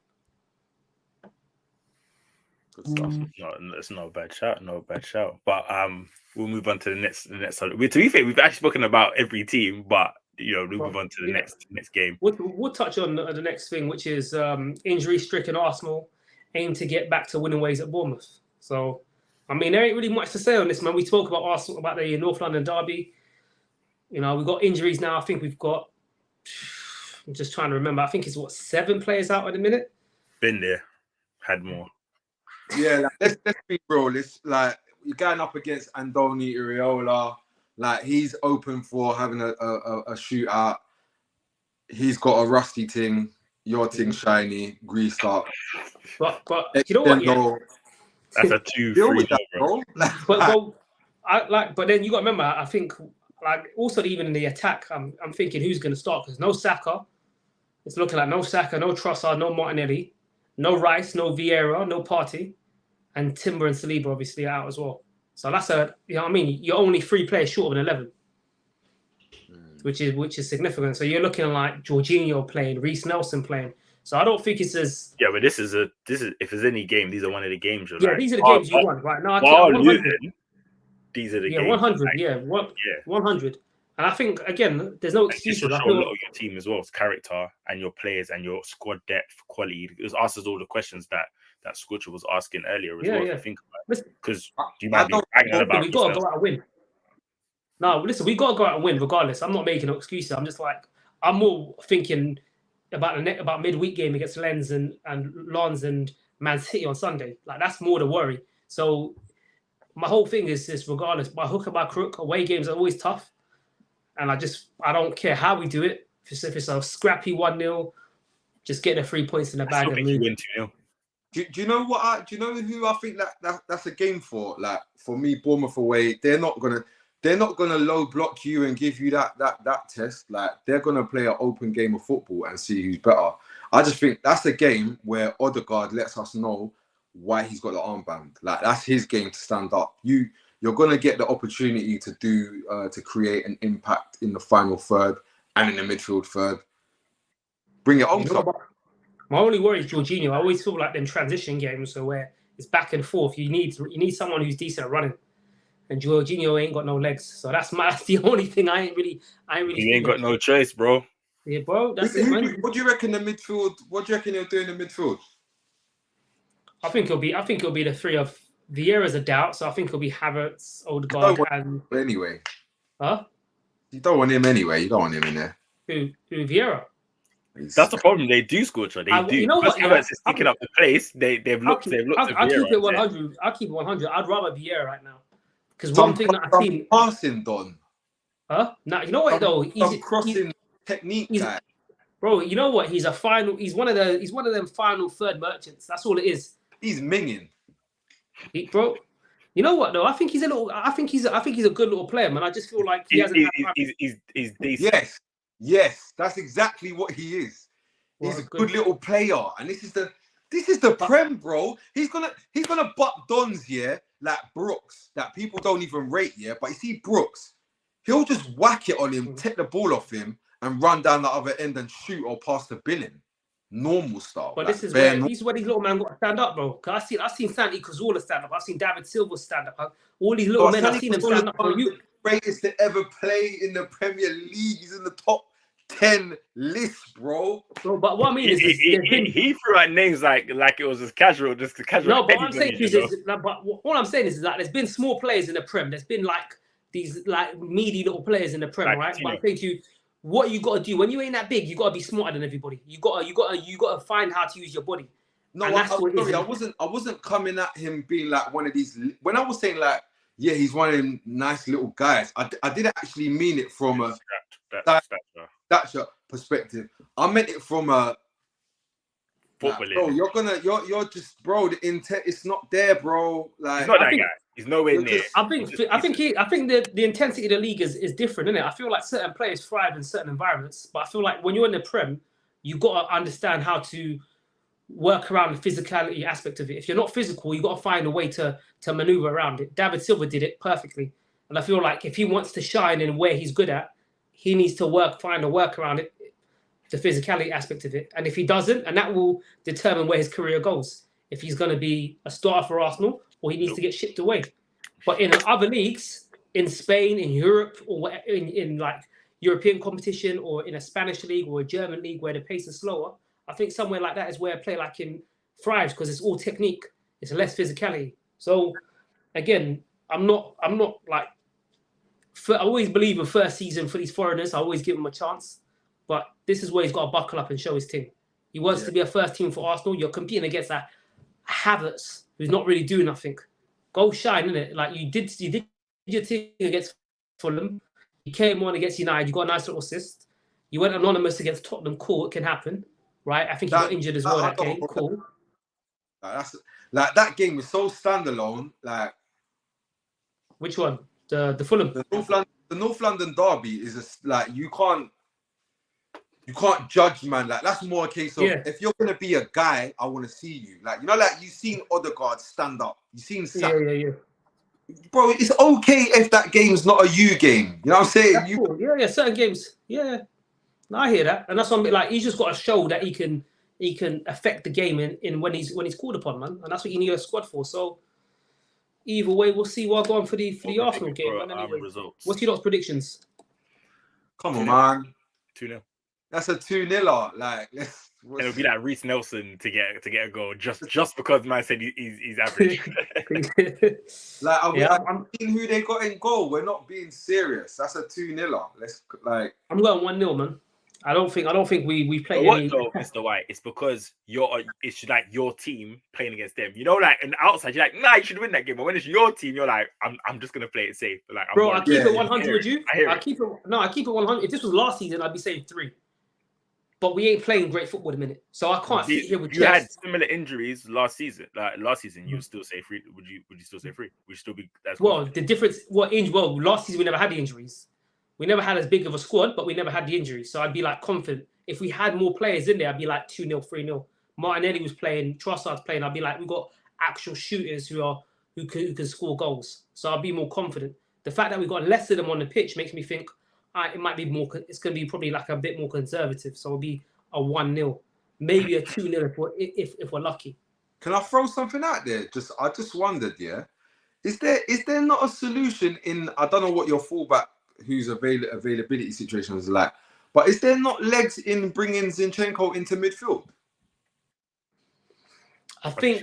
Good stuff. No, it's not a bad shout. No bad shout. But we'll move on to the next. To be fair, we've actually spoken about every team, but we'll move on to the next game. We'll touch on the next thing, which is injury-stricken Arsenal aim to get back to winning ways at Bournemouth. So, I mean, there ain't really much to say on this, man. We spoke about Arsenal, about the North London derby. We've got injuries now. I think we've got. I'm just trying to remember. I think it's 7 players out at the minute. Been there, had more. Yeah, let's be real. It's like you're going up against Andoni Iraola. Like he's open for having a shootout. He's got a rusty ting. Your ting shiny, greased up. But you know what? Yeah. That's a 2-3, bro. But then you got to remember. I think also even in the attack, I'm thinking who's going to start because no Saka. It's looking like no Saka, no Trossard, no Martinelli, no Rice, no Vieira, no Partey, and Timber and Saliba obviously are out as well. So that's you're only 3 players short of an 11, which is significant. So you're looking like Jorginho playing, Reece Nelson playing. So I don't think it's as but this is if there's any game, these are one of the games. These are the games you won right now. These are the games. 100. 100. And I think again, there's no excuse. Show a lot of your team as well, it's character and your players and your squad depth, quality. It asks all the questions that Scorcher was asking earlier as well. To think about, because you might be bragging about. We got to go out and win. No, listen, we got to go out and win regardless. I'm not making no excuses. I'm just I'm more thinking about about midweek game against Lens and Man City on Sunday. Like that's more the worry. So my whole thing is this: regardless, by hook or by crook, away games are always tough. And I don't care how we do it. If it's a scrappy 1-0, just get the 3 points in the bag and move. Do you know what? Do you know who I think that's a game for? Like for me, Bournemouth away, they're not gonna low block you and give you that test. Like they're gonna play an open game of football and see who's better. I just think that's a game where Odegaard lets us know why he's got the armband. Like that's his game to stand up. You're going to get the opportunity to create an impact in the final third and in the midfield third. bring it on top. My only worry is Jorginho. I always feel like them transition games, so where it's back and forth. You need someone who's decent at running, and Jorginho ain't got no legs. So that's the only thing I ain't really. You ain't got no choice, bro. Yeah, bro. That's it, man. What do you reckon the midfield? What do you reckon he'll do in the midfield? I think it'll be the three of Vieira's a doubt, so I think it'll be Havertz, Odegaard, and anyway. Huh? You don't want him anyway. You don't want him in there. Who Vieira? That's the problem. They do score, They do. You know what? Havertz is picking up the pace. They've looked. I'll keep it 100. I'll keep it 100. I'd rather Vieira right now because one thing that I've seen passing Don. Huh? Now you know what though? He's crossing technique guy. Bro, you know what? He's one of them final third merchants. That's all it is. He's minging. Bro, you know what though? I think he's a good little player, man. I just feel like he hasn't. He's decent. Yes, that's exactly what he is. He's a good little player, and this is the Prem, bro. He's gonna butt Dons here like Brooks that people don't even rate, yeah. But you see Brooks, he'll just whack it on him, take the ball off him, and run down the other end and shoot or pass the billing. Normal style. But this is where these little men got to stand up, bro. Cause I've seen Santi Cazorla stand up. I've seen David Silva stand up. All these little men, I've seen them stand up for you. Greatest to ever play in the Premier League. He's in the top 10 list, bro. But what I mean is he threw out names like it was just casual. No, but what I'm saying is that there's been small players in the Prem. There's been like these like meaty little players in the Prem, right? But I'm saying to you, what you got to do when you ain't that big, you got to be smarter than everybody. You got to find how to use your body. No, I wasn't coming at him being like one of these. When I was saying like, yeah, he's one of them nice little guys. I didn't actually mean it from a stature perspective. I meant it from a football. Bro, you're just bro. The intent, it's not there, bro. Like he's not that guy. He's nowhere near. I think the intensity of the league is different, isn't it? I feel like certain players thrive in certain environments, but I feel like when you're in the Prem, you got to understand how to work around the physicality aspect of it. If you're not physical, you got to find a way to maneuver around it. David Silva did it perfectly, and I feel like if he wants to shine in where he's good at, he needs to find a work around it, the physicality aspect of it. And if he doesn't, and that will determine where his career goes. If he's going to be a starter for Arsenal, or he needs to get shipped away. But in other leagues, in Spain, in Europe, or in like European competition, or in a Spanish league or a German league where the pace is slower, I think somewhere like that is where a player like him thrives because it's all technique. It's less physicality. So again, I'm not like. I always believe in first season for these foreigners. I always give them a chance, but this is where he's got to buckle up and show his team. He wants to be a first team for Arsenal. You're competing against that Havertz, who's not really doing nothing. Go shine, innit? Like you did your thing against Fulham. You came on against United. You got a nice little assist. You went anonymous against Tottenham. Cool, it can happen, right? I think he got injured as well that game. Cool. Like that game was so standalone. Like which one? The Fulham. The North London derby is like you can't judge, man. Like that's more a case of if you're gonna be a guy, I want to see you. Like like you've seen Odegaard stand up. You've seen yeah. Bro, it's okay if that game's not a you game. You know what I'm saying? Cool. Yeah, certain games. Yeah, no, I hear that, and that's something like he's just got to show that he can affect the game in when he's called upon, man, and that's what you need a squad for. So. Either way, we'll see what going for the Arsenal game. Anyway, what's your predictions? Come on, man. 2-0. That's a 2-0. Like, it'll be like Reece Nelson to get a goal just because man said he's average. Like, I'm seeing who they got in goal. We're not being serious. That's a 2-0. I'm going 1-0, man. I don't think we play any. Though, Mr. White, it's because it's like your team playing against them. You know, like on the outside, you're like, nah, you should win that game. But when it's your team, you're like, I'm just gonna play it safe. Like, bro, I keep it 100 with you. I keep it 100. If this was last season, I'd be saying 3. But we ain't playing great football at the minute, so I can't sit here with. You had similar injuries last season. Like last season, you would still say 3. Would you still say 3? Would you still be? The difference. Last season we never had the injuries. We never had as big of a squad, but we never had the injuries. So I'd be like confident. If we had more players in there, I'd be like 2-0, 3-0. Martinelli was playing, Trossard's playing. I'd be like, we've got actual shooters who can score goals. So I'd be more confident. The fact that we've got less of them on the pitch makes me think it might be more. It's going to be probably like a bit more conservative. So a 1-0, maybe a 2-0 if we're lucky. Can I throw something out there? I just wondered, yeah. Is there not a solution in, I don't know what your fullback whose availability situation is like, but is there not legs in bringing Zinchenko into midfield? I think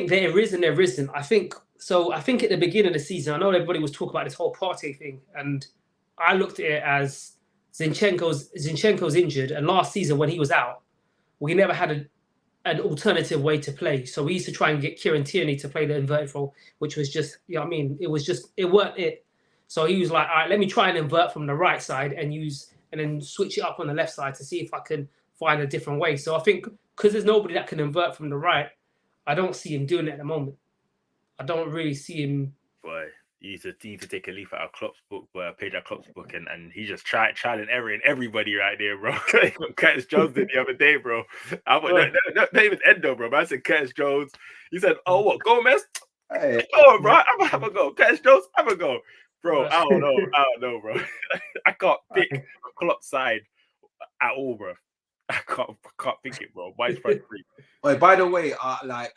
there is and there isn't. I think at the beginning of the season, I know everybody was talking about this whole Partey thing, and I looked at it as Zinchenko's injured, and last season when he was out, we never had an alternative way to play. So we used to try and get Kieran Tierney to play the inverted role, which was just, you know what I mean? It weren't it. So he was like, all right, let me try and invert from the right side and then switch it up on the left side to see if I can find a different way. So I think because there's nobody that can invert from the right, I don't see him doing it at the moment. I don't really see him. Boy, you need to take a leaf out of Klopp's book, page out of Klopp's book, and he just tried and erroring everybody right there, bro. Curtis Jones did the other day, bro. Not even Endo, bro. But I said Curtis Jones. He said, "Oh, what Gomez? Hey, oh, bro, I'm gonna have a go. Curtis Jones, have a go, bro. I don't know, bro. I can't pick Klopp's side at all, bro. I can't pick it, bro. Why is front three? Wait, by the way, I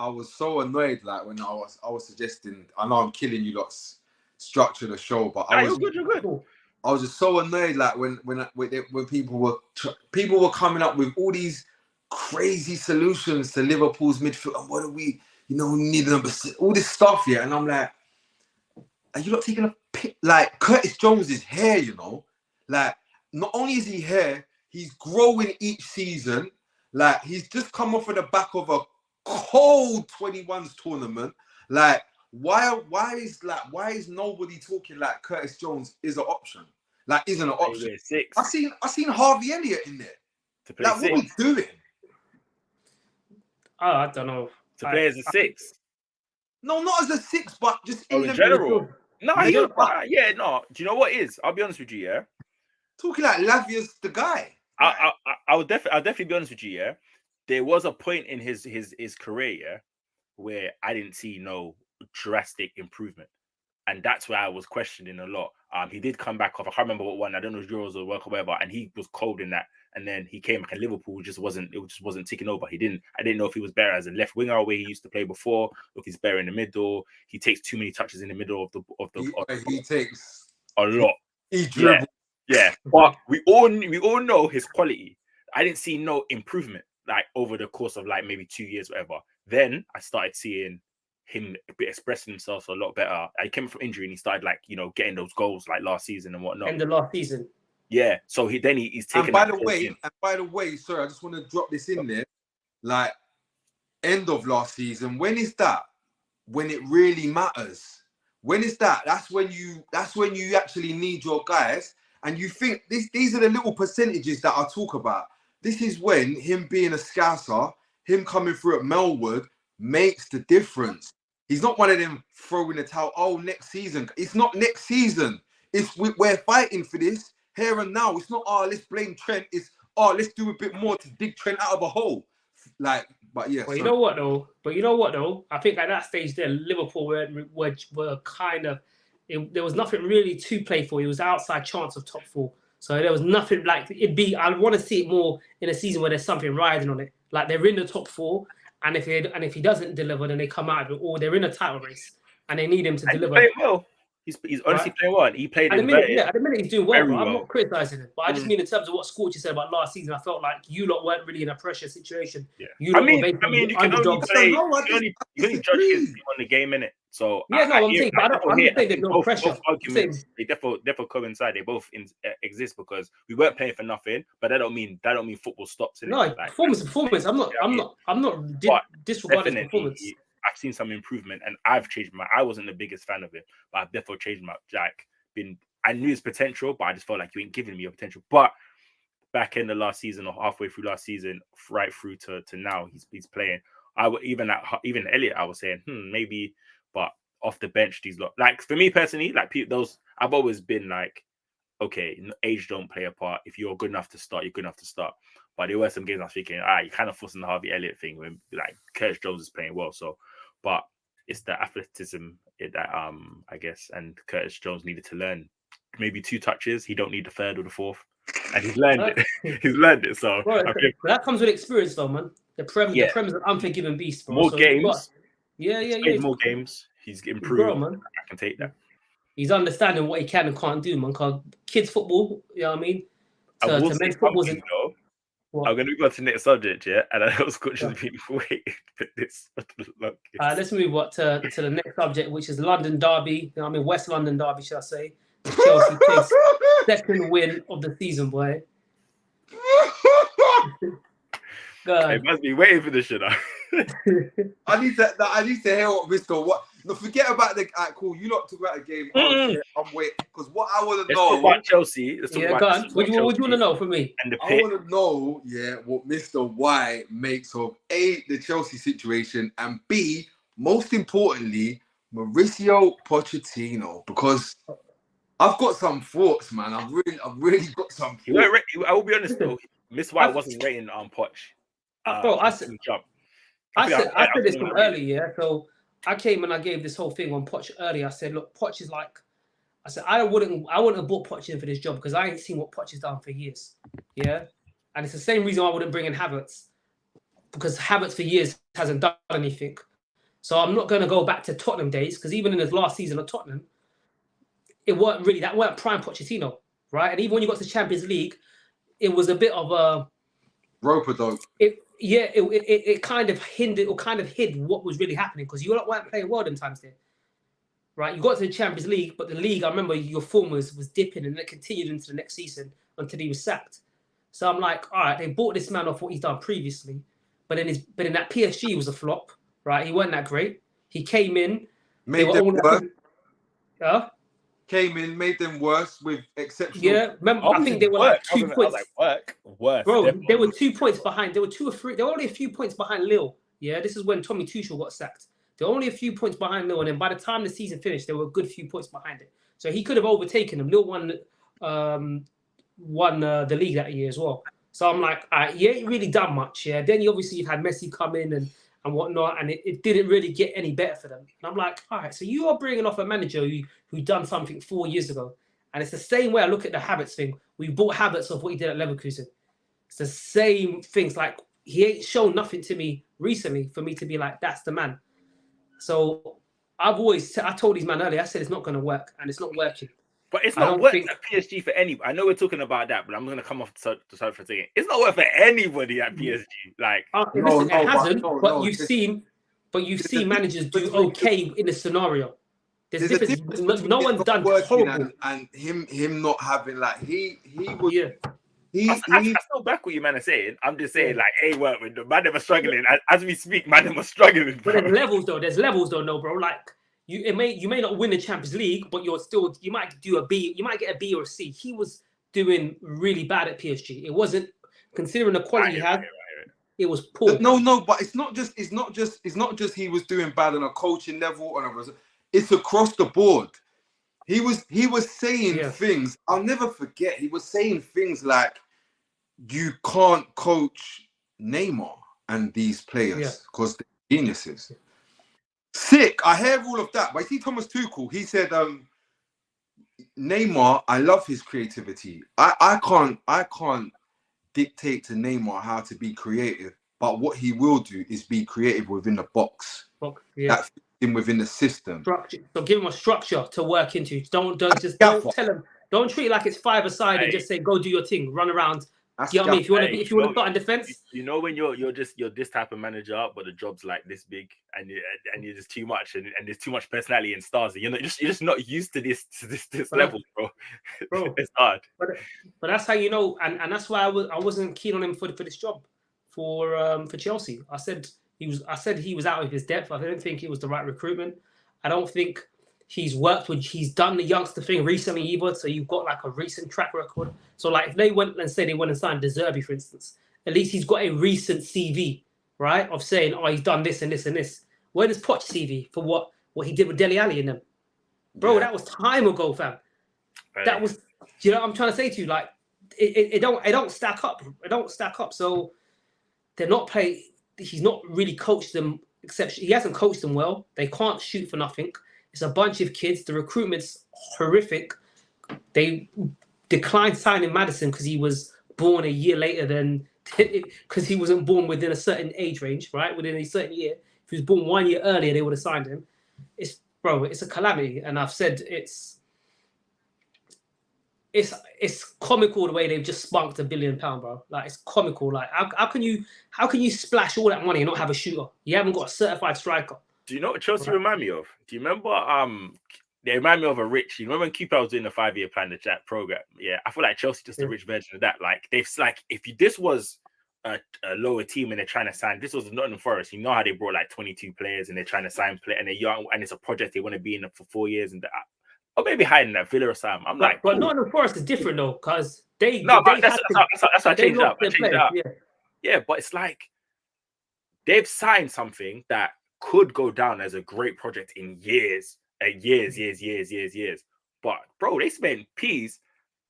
was so annoyed when I was suggesting. I know I'm killing you lot's structure of the show, but you're good. I was just so annoyed when people were coming up with all these crazy solutions to Liverpool's midfield. And what do we need them, all this stuff here, and I'm like, are you not taking a pic? Like Curtis Jones's hair, like not only is he hair. He's growing each season. Like, he's just come off of the back of a cold 21s tournament. Like, why is nobody talking like Curtis Jones is an option? Like, isn't an option. Six. I seen Harvey Elliott in there. To play like, six. What are we doing? Oh, I don't know. To play as a six. No, not as a six, but just in general. No, do you know what it is? I'll be honest with you, yeah. Talking like Lavia's the guy. I'll definitely be honest with you, yeah. There was a point in his career, yeah, where I didn't see no drastic improvement, and that's where I was questioning a lot. He did come back off. I can't remember what one. I don't know if Euros or World Cup or whatever, and he was cold in that. And then he came back, and Liverpool just wasn't ticking over. I didn't know if he was better as a left winger where he used to play before, or if he's better in the middle. He takes too many touches in the middle of the. He takes a lot. He dribbles. Yeah, but we all know his quality. I didn't see no improvement like over the course of like maybe 2 years, whatever. Then I started seeing him expressing himself a lot better. I came from injury and he started getting those goals like last season and whatnot. End of last season. Yeah, so he's taking. And by the way, sorry, I just want to drop this in there. Like end of last season. When is that? When it really matters. When is that? That's when you actually need your guys. And you think these are the little percentages that I talk about. This is when him being a scouser, him coming through at Melwood makes the difference. He's not one of them throwing the towel. Oh, next season. It's not next season. We're fighting for this here and now. It's not, let's blame Trent. It's, let's do a bit more to dig Trent out of a hole. Like, but yeah. Well, you know what though? I think at that stage there, Liverpool were kind of. There was nothing really to play for. It was outside chance of top four. So there was nothing like it'd be. I want to see it more in a season where there's something riding on it. Like they're in the top four, and if he doesn't deliver, then they come out of it, or they're in a title race and they need him to deliver. Well. He's honestly playing well. He played at the minute he's doing well. I'm not criticizing him, but I just mean in terms of what Scorch said about last season. I felt like you lot weren't really in a pressure situation. Yeah. You can only play. You only judge his on the game, innit? So yeah, I'm saying there's no pressure. Both arguments, they definitely coincide. They both exist because we weren't playing for nothing, but that don't mean football stops. No, performance. I'm not disregarding performance. I've seen some improvement, and I've changed I wasn't the biggest fan of it, but I've definitely changed I knew his potential, but I just felt like you ain't giving me your potential. But back in the last season or halfway through last season, right through to now, he's playing. Even Elliot, I was saying, maybe, but off the bench, these lot. Like for me personally, like those, I've always been like, okay, age don't play a part. If you're good enough to start, you're good enough to start. But there were some games I was thinking, you're kind of forcing the Harvey Elliott thing when like Curtis Jones is playing well. So, but it's the athleticism that I guess, and Curtis Jones needed to learn maybe 2 touches. He don't need the third or the fourth. and he's learned it. He's learned it. So Bro, that comes with experience, though, man. The Prem is an unforgiving beast, bro. More games. He's more games. He's improved. Bro, man. I can take that. He's understanding what he can and can't do, man. Because kids football, you know what I mean? To men's football, I'm going to go to the next subject, yeah? And I know Scotch has been waiting for this. Let's move to the next subject, which is London Derby. You know what I mean? West London Derby, shall I say. Chelsea takes second win of the season, boy. It must be waiting for this shit. I need to hear what Mr. What. No, forget about the cool. You lot talk about the game. I'm waiting because what I want to know. Let's talk about Chelsea. What do you want to know from me? And I want to know, what Mr. Y makes of A, the Chelsea situation, and B, most importantly, Mauricio Pochettino, because I've got some thoughts, man. I've really got some thoughts. I will be honest though, Miss White wasn't rating on Poch. Bro, I said this from early, yeah. So I came and I gave this whole thing on Poch early. I said, look, Poch is like, I said I wouldn't have brought Poch in for this job because I ain't seen what Poch has done for years, yeah. And it's the same reason I wouldn't bring in Havertz, because Havertz for years hasn't done anything. So I'm not going to go back to Tottenham days, because even in his last season of Tottenham, that weren't prime Pochettino, right? And even when you got to Champions League, it was a bit of a rope-a-dope. It kind of hindered or kind of hid what was really happening, because you weren't playing well them times there, right? You got to the Champions League, but the league, I remember your form was dipping, and it continued into the next season until he was sacked. So I'm like, all right, they bought this man off what he's done previously, but in that PSG was a flop, right? He wasn't that great. He came in, made them worse. Came in, made them worse with exceptional. Yeah, remember, I think they were like 2 points. Worse. Bro, they were 2 points behind. They were 2 or 3. They were only a few points behind Lille. Yeah, this is when Tommy Tuchel got sacked. They were only a few points behind Lille, and then by the time the season finished, they were a good few points behind it. So he could have overtaken them. Lille won the league that year as well. So I'm like, you ain't really done much. Yeah. Then you've had Messi come in and whatnot, and it didn't really get any better for them. And I'm like, all right, so you are bringing off a manager who done something 4 years ago. And it's the same way I look at the Havertz thing. We bought Havertz off what he did at Leverkusen. It's the same things. Like, he ain't shown nothing to me recently for me to be like, that's the man. So I told these man earlier, I said it's not going to work, and it's not working. But it's not worth at PSG for anybody. I know we're talking about that, but I'm going to come off the side for a second. It's not worth for anybody at PSG. Like, it hasn't. But you've seen managers do okay in the scenario. There's a difference. No one's done horrible. And him not having, like, he was. Yeah. I still back what you man are saying. I'm just saying, like, hey, work with the man. They were struggling as we speak. Man, they were struggling. But there's levels though, no, bro. Like, you may not win the Champions League, but you might do a B. You might get a B or a C. He was doing really bad at PSG. It wasn't, considering the quality he had. Right. It was poor. No, but it's not just he was doing bad on a coaching level, it's across the board. He was saying things. I'll never forget. He was saying things like, you can't coach Neymar and these players because they're geniuses. Sick. I hear all of that. But I see Thomas Tuchel, he said, Neymar, I love his creativity. I can't dictate to Neymar how to be creative, but what he will do is be creative within the box. That fits him within the system. So give him a structure to work into. Don't tell him. Don't treat it like it's five-a-side and just say, go do your thing, run around. You know what I mean? If you want to start in defense, you know when you're this type of manager, but the job's like this big, and you're just too much, and there's too much personality and stars. You're just not used to this level, bro. It's hard. But that's how you know, and that's why I wasn't keen on him for this job for Chelsea. I said he was out of his depth. I don't think it was the right recruitment. I don't think he's done the youngster thing recently either. So you've got like a recent track record. So like if they went and signed De Zerbi, for instance, at least he's got a recent CV, right? Of saying, oh, he's done this and this and this. Where does Poch CV for what he did with Dele Alli in them? Bro, that was time ago, fam. Right. That was, you know what I'm trying to say to you? Like, it don't stack up. It don't stack up. So they're not playing. He's not really coached them, except he hasn't coached them well. They can't shoot for nothing. It's a bunch of kids. The recruitment's horrific. They declined signing Maddison because he was born a year later than because he wasn't born within a certain age range, right? Within a certain year. If he was born 1 year earlier, they would have signed him. It's a calamity, and I've said it's comical the way they've just spunked £1 billion, bro. Like it's comical. Like how can you splash all that money and not have a shooter? You haven't got a certified striker. Do you know what Chelsea remind me of? Do you remember? They remind me of a rich. You remember when Cooper was doing the 5-year plan, the chat program? Yeah, I feel like Chelsea just a rich version of that. Like this was a lower team and they're trying to sign. This was Nottingham Forest. You know how they brought like 22 players and they're trying to sign play and they're young and it's a project they want to be in for 4 years and that. Or maybe hiding that Villa or something. I'm like, but Nottingham Forest is different though because they. No, but that's what I changed up. Yeah, but it's like they've signed something that could go down as a great project in years. But bro, they spent peas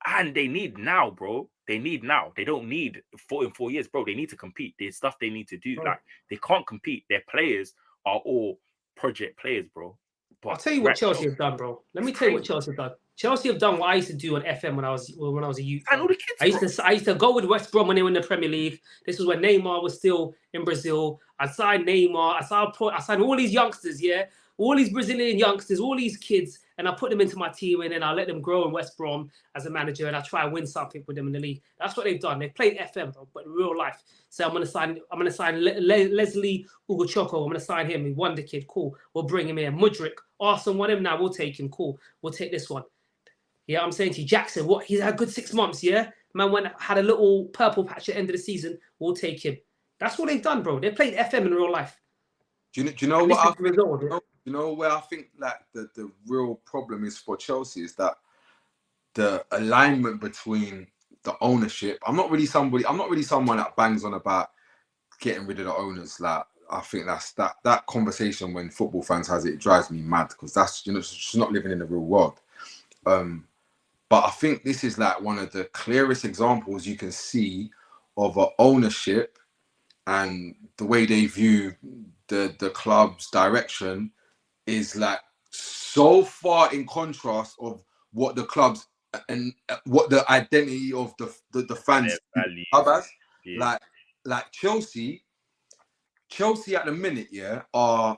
and they need now, bro. They need now. They don't need 4 years, bro. They need to compete. There's stuff they need to do. Like they can't compete. Their players are all project players, bro. But I'll tell you what Chelsea have done, bro. Let me tell you what Chelsea have done. Chelsea have done what I used to do on FM when I was a youth. I know the kids. I used to go with West Brom when they were in the Premier League. This was when Neymar was still in Brazil. I signed Neymar. I signed all these youngsters, yeah, all these Brazilian youngsters, all these kids, and I put them into my team, and then I let them grow in West Brom as a manager, and I try and win something with them in the league. That's what they've done. They've played FM, bro, but in real life. So I'm gonna sign Leslie Ugochukwu. I'm gonna sign him. He won the kid. Cool. We'll bring him in. Mudryk. Arsenal want him now. We'll take him. Cool. We'll take this one. Yeah, I'm saying to you, Jackson, what? He's had a good 6 months, yeah? Man had a little purple patch at the end of the season. We'll take him. That's what they've done, bro. They played FM in real life. Do you know what I think? You know where I think like the real problem is for Chelsea is that the alignment between the ownership. I'm not really someone that bangs on about getting rid of the owners. Like I think that's that conversation when football fans has it drives me mad because that's it's just not living in the real world. But I think this is like one of the clearest examples you can see of a ownership and the way they view the club's direction is like so far in contrast of what the clubs and what the identity of the fans club as. Yeah. Like Chelsea at the minute, yeah, are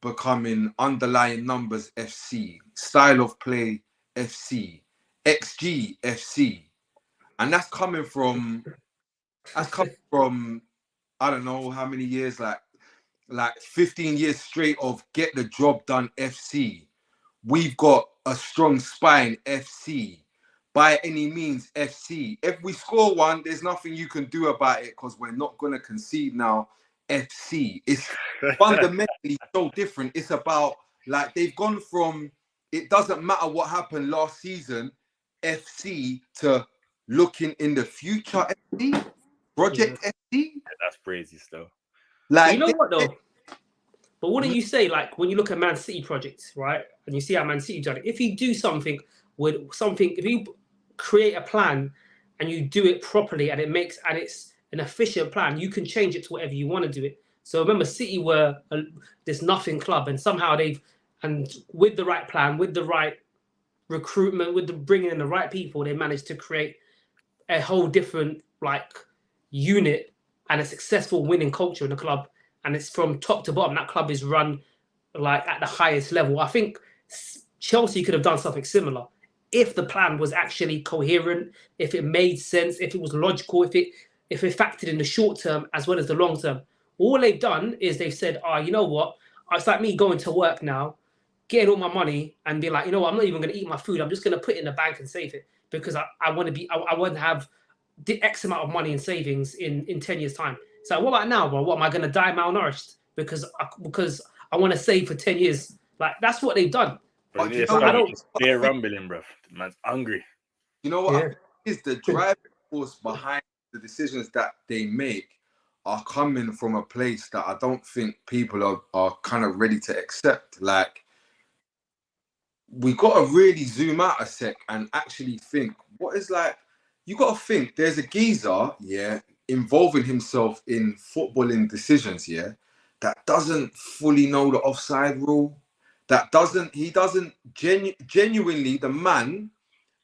becoming underlying numbers FC, style of play FC, XG FC, and that's coming from I don't know how many years, like 15 years straight of get the job done FC. We've got a strong spine FC. By any means FC. If we score one, there's nothing you can do about it because we're not going to concede now FC. It's fundamentally so different. It's about like they've gone from it doesn't matter what happened last season FC to looking in the future FC, project FC. Yeah, that's crazy stuff. Like, you know what though? But wouldn't you say, like, when you look at Man City projects, right, and you see how Man City done it, if you do something with something, if you create a plan and you do it properly and it's an efficient plan, you can change it to whatever you want to do it. So remember, City were this nothing club, and somehow with the right plan, with the right recruitment, with the bringing in the right people, they managed to create a whole different like unit and a successful winning culture in the club. And it's from top to bottom. That club is run like at the highest level. I think Chelsea could have done something similar if the plan was actually coherent, if it made sense, if it was logical, if it factored in the short term as well as the long term. All they've done is they've said, you know what? It's like me going to work now, getting all my money and be like, you know what? I'm not even going to eat my food. I'm just going to put it in the bank and save it because I want to have the X amount of money in savings in 10 years time. So what about now, bro? What am I going to die malnourished because I want to save for 10 years? Like that's what they've done. But they're rumbling, bro. Man's hungry. You know what? I think is the driving force behind the decisions that they make are coming from a place that I don't think people are kind of ready to accept. Like we got to really zoom out a sec and actually think. What is like? You got to think. There's a geezer, yeah, involving himself in footballing decisions, yeah, that doesn't fully know the offside rule. He doesn't genuinely, the man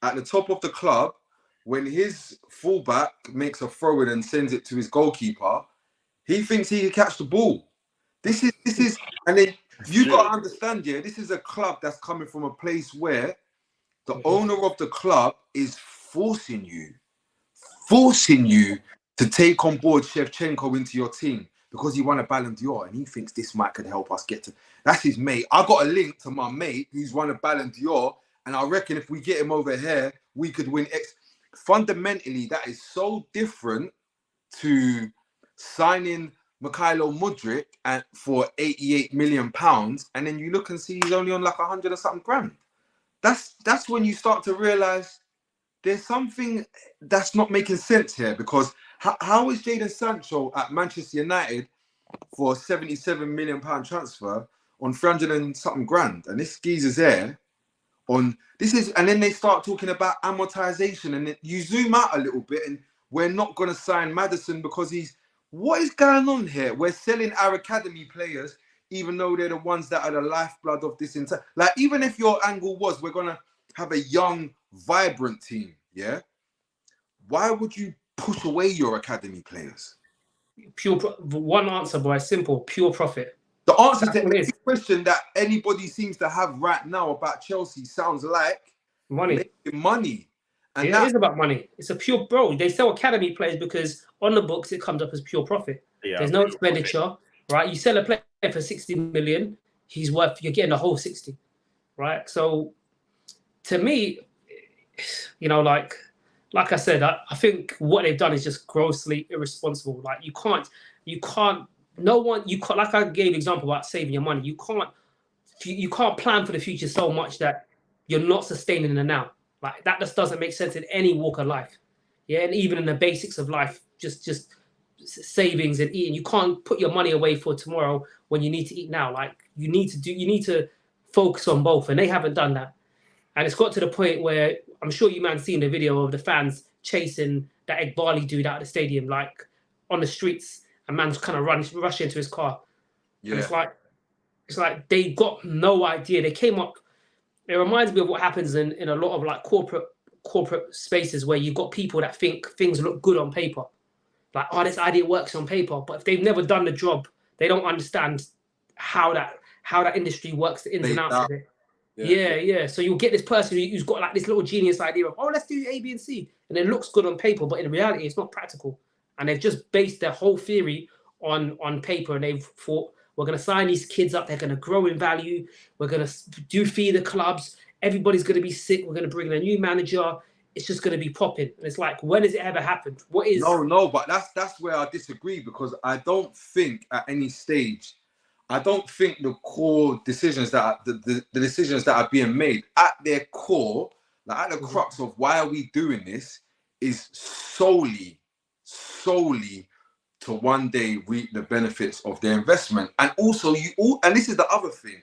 at the top of the club when his fullback makes a throw in and sends it to his goalkeeper, he thinks he can catch the ball. This is, and then you got to understand, yeah, this is a club that's coming from a place where the owner of the club is forcing you to take on board Shevchenko into your team because he won a Ballon d'Or and he thinks this might could help us get to. That's his mate. I got a link to my mate who's won a Ballon d'Or, and I reckon if we get him over here, we could win X. Fundamentally, that is so different to signing Mikhailo Mudryk for £88 million, and then you look and see he's only on like 100 or something grand. That's when you start to realize there's something that's not making sense here, because how is Jadon Sancho at Manchester United for a £77 million transfer on 300 and something grand, and this geezer's there on this is, and then they start talking about amortization, and you zoom out a little bit, and we're not going to sign Maddison because what is going on here? We're selling our academy players, even though they're the ones that are the lifeblood of this entire. Like, even if your angle was we're going to have a young, vibrant team, yeah, why would you push away your academy players? One answer, boy, simple, pure profit. The answer to any question that anybody seems to have right now about Chelsea sounds like money. And it is about money. It's a pure, bro. They sell academy players because on the books it comes up as pure profit. Yeah, there's no expenditure, right? You sell a player for 60 million, you're getting the whole 60, right? So to me, you know, like I said, I think what they've done is just grossly irresponsible. Like you can't, like I gave an example about saving your money. You can't plan for the future so much that you're not sustaining the now. Like that just doesn't make sense in any walk of life. Yeah, and even in the basics of life, just savings and eating. You can't put your money away for tomorrow when you need to eat now. Like you need to focus on both, and they haven't done that. And it's got to the point where I'm sure you man seen the video of the fans chasing that Egbali dude out of the stadium, like on the streets, and man's kind of rush into his car. Yeah. And it's like they got no idea. They came up. It reminds me of what happens in a lot of like corporate spaces where you've got people that think things look good on paper. Like, oh, this idea works on paper. But if they've never done the job, they don't understand how that industry works, the ins and outs of it. Yeah. So you'll get this person who's got like this little genius idea of, oh, let's do A, B, and C. And it looks good on paper, but in reality, it's not practical. And they've just based their whole theory on paper. And they've thought, we're going to sign these kids up. They're going to grow in value. We're going to feed the clubs. Everybody's going to be sick. We're going to bring in a new manager. It's just going to be popping. And it's like, when has it ever happened? What is... No, but that's where I disagree, because I don't think at any stage, I don't think the core decisions that the decisions that are being made at their core, like at the crux of why are we doing this, is solely to one day reap the benefits of their investment. And also and this is the other thing,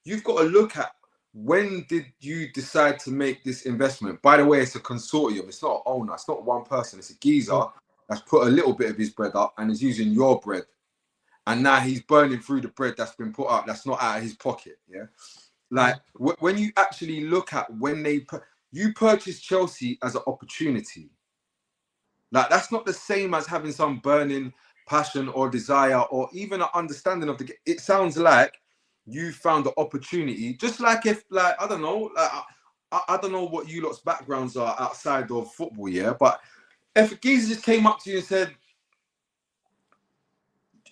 you've got to look at, when did you decide to make this investment? By the way, it's a consortium. It's not an owner. It's not one person. It's a geezer that's put a little bit of his bread up and is using your bread. And now he's burning through the bread that's been put up. That's not out of his pocket. Yeah. Like when you actually look at when you purchased Chelsea as an opportunity. Like that's not the same as having some burning passion or desire or even an understanding of the game. It sounds like you found the opportunity, just like if, like, I don't know, like, I don't know what you lot's backgrounds are outside of football, yeah, but if a geezer just came up to you and said,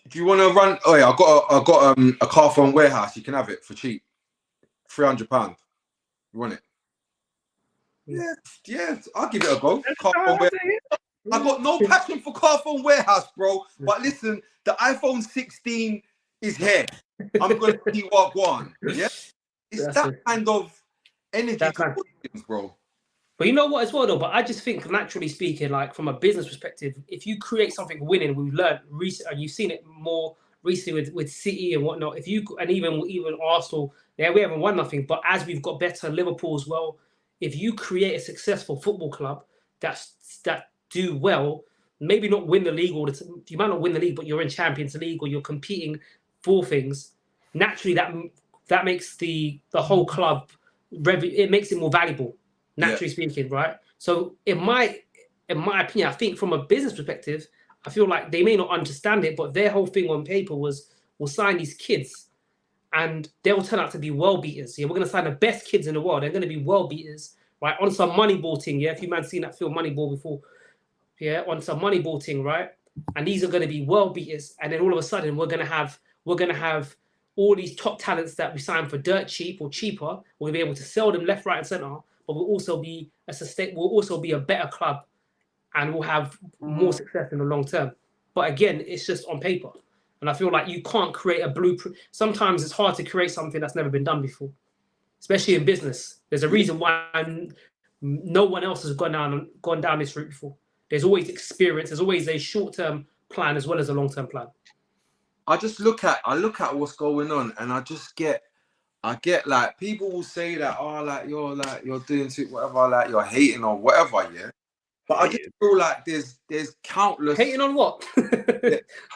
do you want to run? Oh yeah, I got a car phone warehouse. You can have it for cheap, £300. You want it? Yeah, I'll give it a go. Car phone warehouse. I got no passion for car phone warehouse, bro. But listen, the iPhone 16 is here. I'm gonna see what one. Yeah, it's that kind of energy, bro. But you know what, as well, though. But I just think, naturally speaking, like from a business perspective, if you create something winning, we've learned recently, and you've seen it more recently with City and whatnot. And even Arsenal, we haven't won nothing. But as we've got better, Liverpool as well. If you create a successful football club that do well, maybe not win the league all the time. You might not win the league, but you're in Champions League or you're competing for things. Naturally, that makes the whole club it makes it more valuable. Naturally speaking, right? So in my opinion, I think from a business perspective, I feel like they may not understand it, but their whole thing on paper was we'll sign these kids and they'll turn out to be world beaters. Yeah, we're gonna sign the best kids in the world. They're gonna be world beaters, right? On some Moneyball thing, yeah. If you man seen that film Moneyball before, yeah, on some Moneyball thing, right? And these are gonna be world beaters, and then all of a sudden we're gonna have all these top talents that we sign for dirt cheap or cheaper. We'll be able to sell them left, right, and center, but we'll also be a better club, and we'll have more success in the long term. But again, it's just on paper. And I feel like you can't create a blueprint. Sometimes it's hard to create something that's never been done before, especially in business. There's a reason why no one else has gone down this route before. There's always experience. There's always a short-term plan as well as a long-term plan. I look at what's going on, and I get like people will say that, oh, like you're doing whatever, like you're hating or whatever, yeah. But I just feel like there's countless hating on what?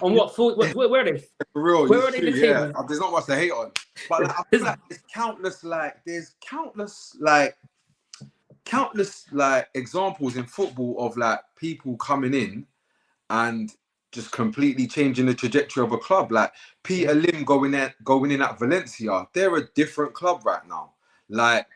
On what? Where are they? For real, where are they? Yeah, there's not much to hate on. But like, I feel like there's countless examples in football of like people coming in and just completely changing the trajectory of a club. Like Peter Lim going in at Valencia, they're a different club right now. Like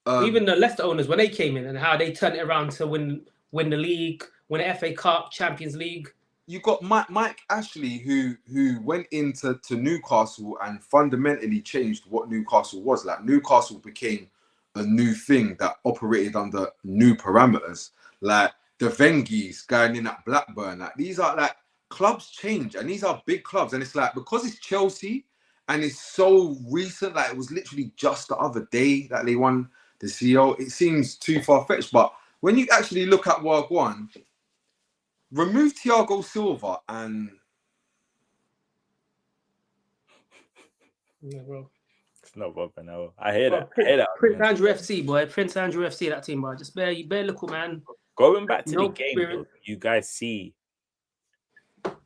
even the Leicester owners when they came in and how they turned it around to win the league, win the FA Cup, Champions League. You got Mike Ashley who went into Newcastle and fundamentally changed what Newcastle was. Like Newcastle became a new thing that operated under new parameters. Like the Vengies going in at Blackburn. Like these are like clubs change, and these are big clubs. And it's like because it's Chelsea and it's so recent, like it was literally just the other day that they won the CEO. It seems too far-fetched, but when you actually look at World One, remove Thiago Silva and yeah, bro. It's not bad, no. I hear that. Prince Andrew FC, boy. Prince Andrew FC, that team, boy. Just bear look, man. Going back to the game, though, you guys see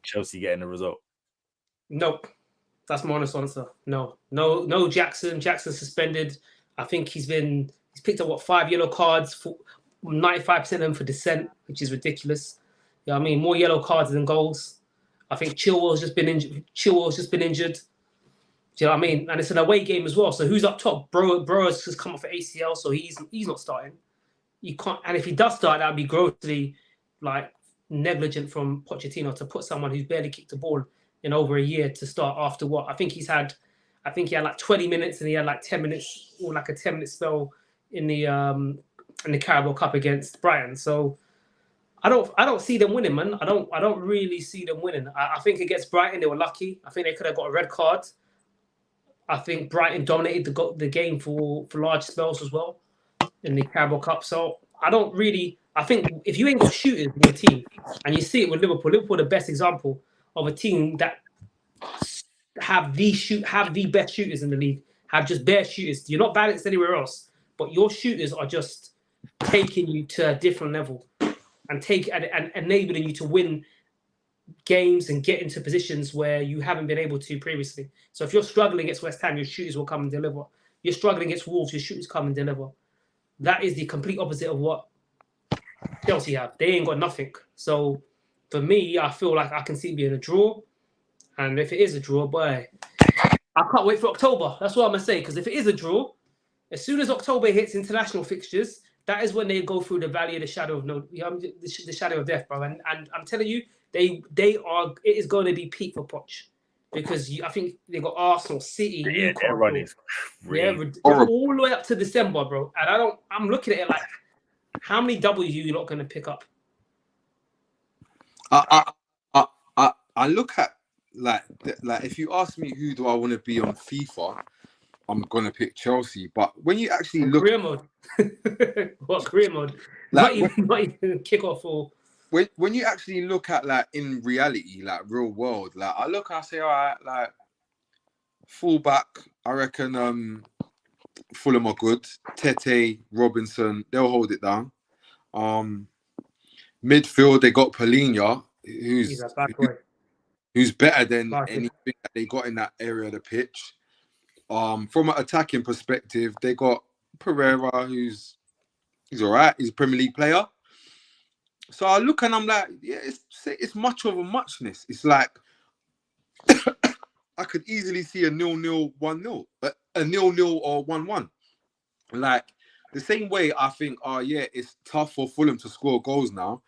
Chelsea getting the result? Nope. That's my honest answer. No. Jackson suspended. I think he's picked up 5 yellow cards, for 95% of them for dissent, which is ridiculous. You know what I mean? More yellow cards than goals. I think Chilwell's just been injured. Do you know what I mean? And it's an away game as well. So who's up top? Bro has just come off an ACL, so he's not starting. You can't. And if he does start, that would be grossly negligent from Pochettino to put someone who's barely kicked a ball in over a year to start after what? I think he had 20 minutes and he had 10 minutes or a 10-minute spell in the Carabao Cup against Brighton. So I don't see them winning, man. I don't really see them winning. I think against Brighton they were lucky. I think they could have got a red card. I think Brighton dominated the game for large spells as well in the Carabao Cup. So I think if you ain't got shooters in your team, and you see it with Liverpool are the best example of a team that have the best shooters in the league, have just bare shooters. You're not balanced anywhere else, but your shooters are just taking you to a different level and enabling you to win games and get into positions where you haven't been able to previously. So if you're struggling against West Ham, your shooters will come and deliver. You're struggling against Wolves, your shooters come and deliver. That is the complete opposite of what Chelsea have. They ain't got nothing. So for me, I feel like I can see it being a draw. And if it is a draw, boy, I can't wait for October. That's what I'm going to say. Because if it is a draw, as soon as October hits international fixtures, that is when they go through the valley of the shadow of the shadow of death, bro. And I'm telling you, it is going to be peak for Poch. Because I think they got Arsenal, City, Newcastle. Their run is all the way up to December, bro. And I'm looking at it like, how many W's are you not going to pick up? I look at like if you ask me who do I want to be on FIFA, I'm gonna pick Chelsea. But when you actually look career mode, what's career mode? Not even kick off or. When you actually look at in reality, real world, I look and I say, all right, fullback, I reckon Fulham are good. Tete, Robinson, they'll hold it down. Midfield, they got Palhinha, who's better than anything that they got in that area of the pitch. From an attacking perspective, they got Pereira, who's He's all right. He's a Premier League player. So I look and I'm like, yeah, it's much of a muchness. It's like I could easily see a 0-0, 1-0, a 0-0 or 1-1. Like the same way I think, oh yeah, it's tough for Fulham to score goals now.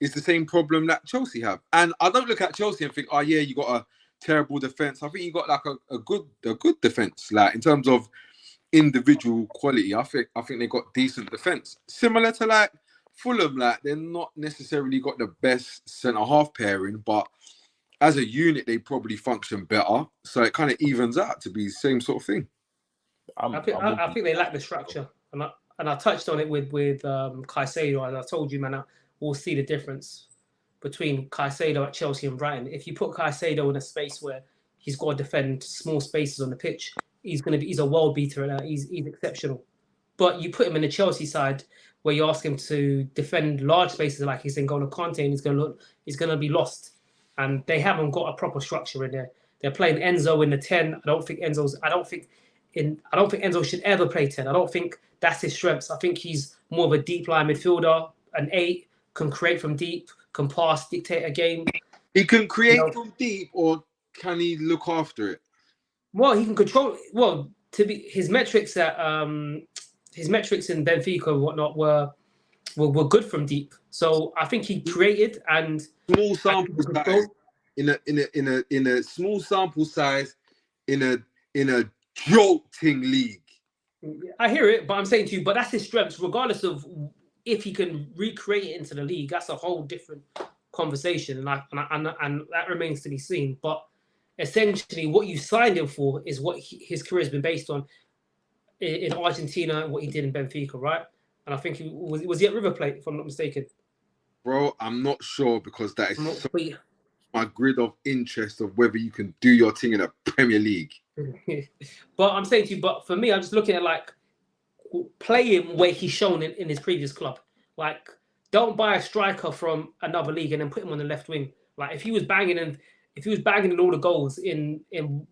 It's the same problem that Chelsea have. And I don't look at Chelsea and think, oh yeah, you got a terrible defense. I think you got like a good defense. Like in terms of individual quality, I think they got decent defense. Similar to like Fulham, like they're not necessarily got the best centre half pairing, but as a unit they probably function better. So it kind of evens out to be the same sort of thing. I think they lack the structure, and I touched on it with Caicedo, and I told you, man, we'll see the difference between Caicedo at Chelsea and Brighton. If you put Caicedo in a space where he's got to defend small spaces on the pitch, he's a world beater, and he's exceptional. But you put him in the Chelsea side where you ask him to defend large spaces like he's in N'Golo Kante, and he's gonna be lost. And they haven't got a proper structure in there. They're playing Enzo in the 10. I don't think Enzo should ever play 10. I don't think that's his strengths. I think he's more of a deep line midfielder, an 8, can create from deep, can pass, dictate a game. He can create from deep, or can he look after it? Well, he can control. Well, to be his metrics in Benfica and whatnot were good from deep. So I think he created and small sample size in a small sample size in a jolting league. I hear it, but I'm saying to you, but that's his strengths, regardless of if he can recreate it into the league. That's a whole different conversation, and that remains to be seen. But essentially, what you signed him for is what his career has been based on in Argentina and what he did in Benfica, right? And I think he was he at River Plate, if I'm not mistaken. Bro, I'm not sure because that is my grid of interest of whether you can do your thing in a Premier League. But I'm saying to you, but for me, I'm just looking at like play him where he's shown in his previous club. Like, don't buy a striker from another league and then put him on the left wing. Like, if he was banging in all the goals in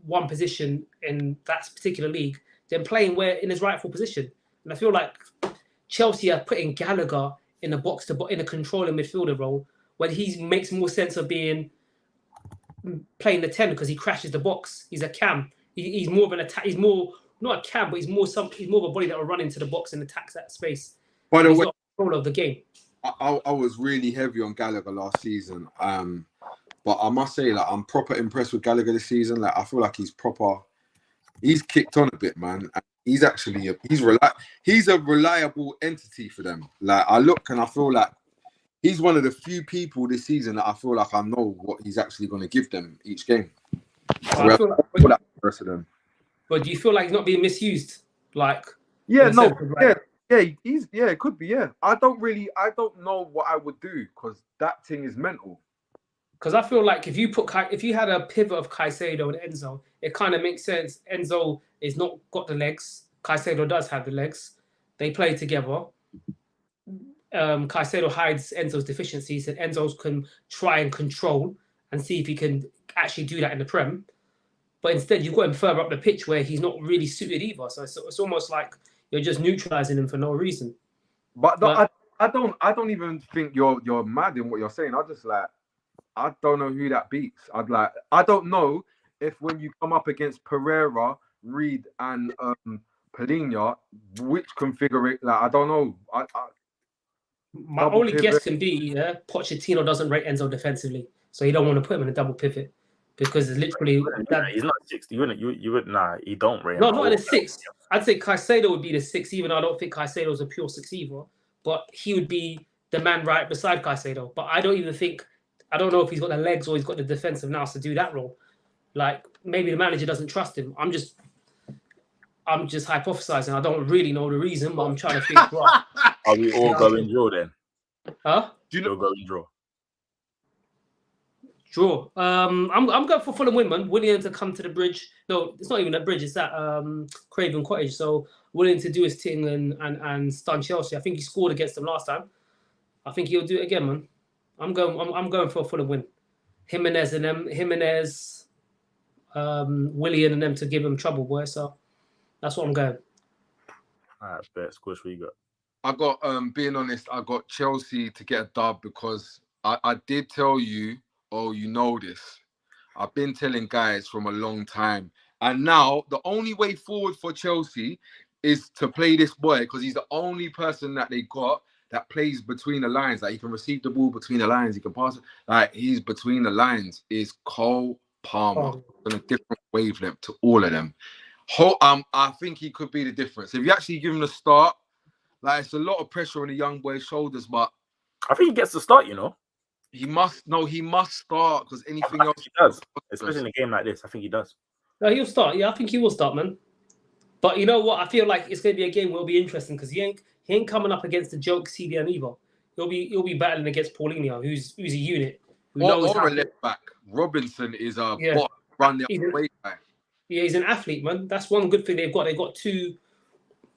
one position in that particular league, then play him where in his rightful position. And I feel like Chelsea are putting Gallagher in a box to in a controlling midfielder role when he makes more sense of playing the 10 because he crashes the box. He's a cam. He's more of an attack. He's more not a cam, but he's more of a body that will run into the box and attacks that space. By the way, control of the game. I was really heavy on Gallagher last season, but I must say, like, I'm proper impressed with Gallagher this season. Like, I feel like he's kicked on a bit, man. And he's actually he's a reliable entity for them. Like, I look and I feel like he's one of the few people this season that I feel like I know what he's actually going to give them each game. But do you feel like he's not being misused? Like, it could be. Yeah, I don't know what I would do because that thing is mental. Because I feel like if you had a pivot of Caicedo and Enzo, it kind of makes sense. Enzo is not got the legs. Caicedo does have the legs. They play together. Caicedo hides Enzo's deficiencies, and Enzo can try and control and see if he can actually do that in the Prem. But instead, you've got him further up the pitch where he's not really suited either. So it's almost like you're just neutralizing him for no reason. But I don't even think you're mad in what you're saying. I don't know who that beats. I don't know if when you come up against Pereira, Reed, and Palhinha, which configuration. Like, I don't know. My only guess can be Pochettino doesn't rate Enzo defensively, so you don't want to put him in a double pivot because it's literally he's not 6. You wouldn't. Nah, he don't rate him. No, not in a 6. I'd say Caicedo would be the 6, even though I don't think Caicedo is a pure 6 either. But he would be the man right beside Caicedo. But I don't know if he's got the legs or he's got the defensive nous to do that role. Like, maybe the manager doesn't trust him. I'm just hypothesizing. I don't really know the reason, but I'm trying to think. Right. Are we all going draw then? Huh? Do you know going draw? Draw. I'm going for Fulham win, man. William to come to the bridge. No, it's not even a bridge. It's at Craven Cottage. So willing to do his thing and stun Chelsea. I think he scored against them last time. I think he'll do it again, man. I'm going for a Fulham win. Jimenez, Willian and them to give him trouble, boy. So that's what I'm going. All right, bet. Squish, what you got? being honest, I got Chelsea to get a dub because I did tell you, you know this. I've been telling guys from a long time. And now the only way forward for Chelsea is to play this boy because he's the only person that they got that plays between the lines. Like he can receive the ball between the lines, he can pass it. Like he's between the lines is Cole Palmer on a different wavelength to all of them. I think he could be the difference. If you actually give him a start, like it's a lot of pressure on the young boy's shoulders, but I think he gets to start, you know. He must start because anything else he does, especially in a game like this. I think he does. No, he'll start. Yeah, I think he will start, man. But you know what? I feel like it's going to be a game where it'll be interesting because he ain't coming up against the joke CDM either. He'll be battling against Paulinho, who's a unit. Or a left back. Robinson is a run the other way guy. Yeah, he's an athlete, man. That's one good thing they've got. They've got two,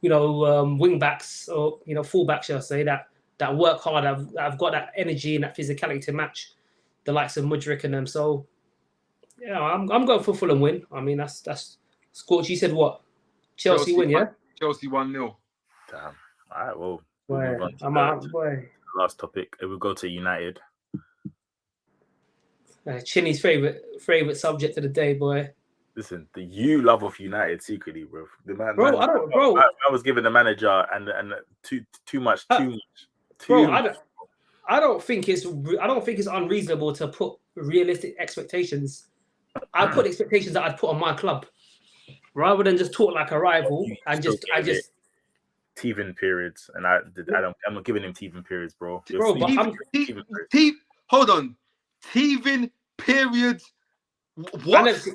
wing backs or full backs, shall I say, that work hard. I've got that energy and that physicality to match the likes of Mudryk and them. So yeah, I'm going for Fulham win. I mean that's Scorch. You said what? Chelsea win, yeah? Chelsea 1-0. Damn. All right, well, we'll move on to the last topic. We'll go to United. Chinny's favorite subject of the day, boy. Listen, you love off United secretly, bro. The man, I was giving the manager and too much. I don't think it's unreasonable to put realistic expectations. I put expectations that I'd put on my club, rather than just talk like a rival and just teething periods. And I'm not giving him teething periods, bro. Hold on, teething periods. What?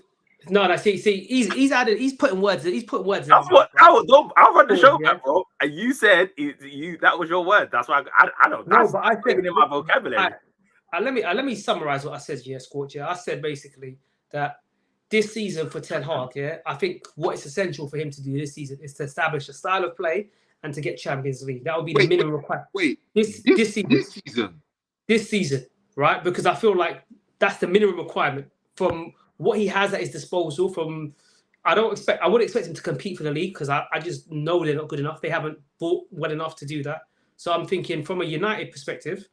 No. See, he's putting words. He's putting words. That's what I'll run the show back, bro. And you said that was your word. That's why I don't. No, but I said in my vocabulary. Let me summarize what I said. Yeah, Scorch. Yeah, I said basically that this season for Ten Hag, I think what is essential for him to do this season is to establish a style of play and to get Champions League. That would be the minimum requirement. This season, right? Because I feel like that's the minimum requirement from what he has at his disposal. I wouldn't expect him to compete for the league because I just know they're not good enough. They haven't bought well enough to do that. So I'm thinking from a United perspective,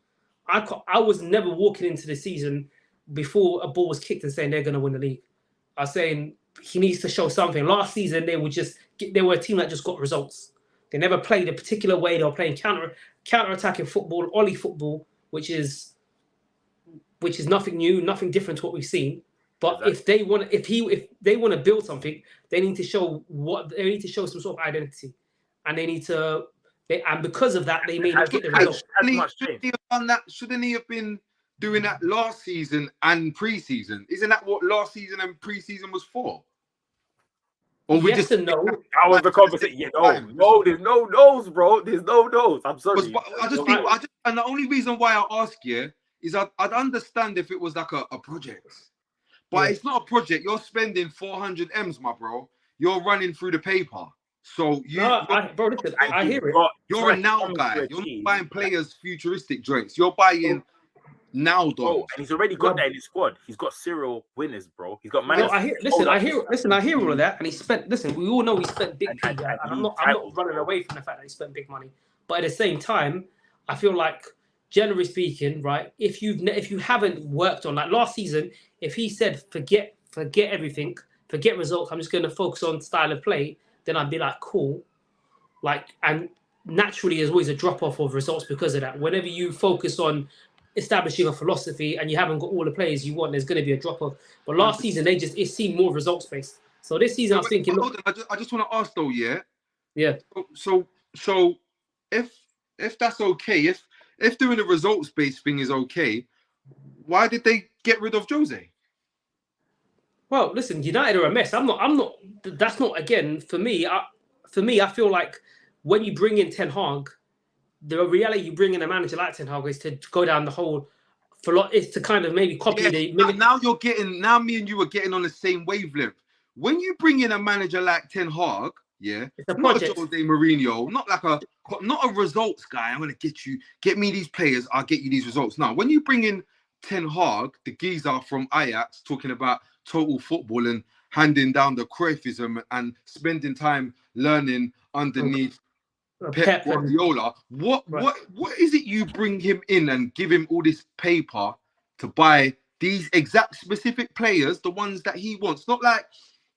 I was never walking into the season before a ball was kicked and saying they're going to win the league. I was saying he needs to show something. Last season, they were a team that just got results. They never played a particular way. They were playing counter-attacking football, ollie football, which is nothing new, nothing different to what we've seen. But exactly. if they want to build something, they need to show some sort of identity, and and because of that, they may not get the results. Shouldn't he have been doing that last season and pre-season? Isn't that what last season and pre-season was for? Or we yes and no. That was the conversation. Yeah, no, there's no no's, bro. There's no no's. I'm sorry. And the only reason why I ask you is I'd understand if it was like a project. But it's not a project. You're spending 400 M's, my bro. You're running through the paper. So I hear it. You're a now guy. You're not buying players futuristic joints. You're buying now dogs. Oh, and he's already got that in his squad. He's got serial winners, bro. He's got managers. I hear all of that. And he spent. Listen, we all know he spent big money. And I'm not running away from the fact that he spent big money. But at the same time, I feel like, generally speaking, right? If you haven't worked on like last season, if he said forget everything, forget results, I'm just going to focus on style of play, then I'd be like, cool. Like, and naturally, there's always a drop off of results because of that. Whenever you focus on establishing a philosophy and you haven't got all the players you want, there's going to be a drop off. But last season, it seemed more results based. So this season, I was thinking, look, I just want to ask though, yeah. So if that's okay, if doing a results based thing is okay, why did they get rid of Jose? Well, listen, United are a mess. I'm not. That's not, again, for me. I feel like when you bring in Ten Hag, the reality you bring in a manager like Ten Hag is to go down the whole. Is to kind of maybe copy Now me and you are getting on the same wavelength. When you bring in a manager like Ten Hag, it's a project. Not a Jose Mourinho, not a results guy. I'm gonna get me these players. I'll get you these results. Now, when you bring in Ten Hag, the geezer from Ajax, talking about total football and handing down the Cruyffism and spending time learning underneath Pep and Guardiola. What Right. what is it you bring him in and give him all this paper to buy these exact specific players, the ones that he wants? Not like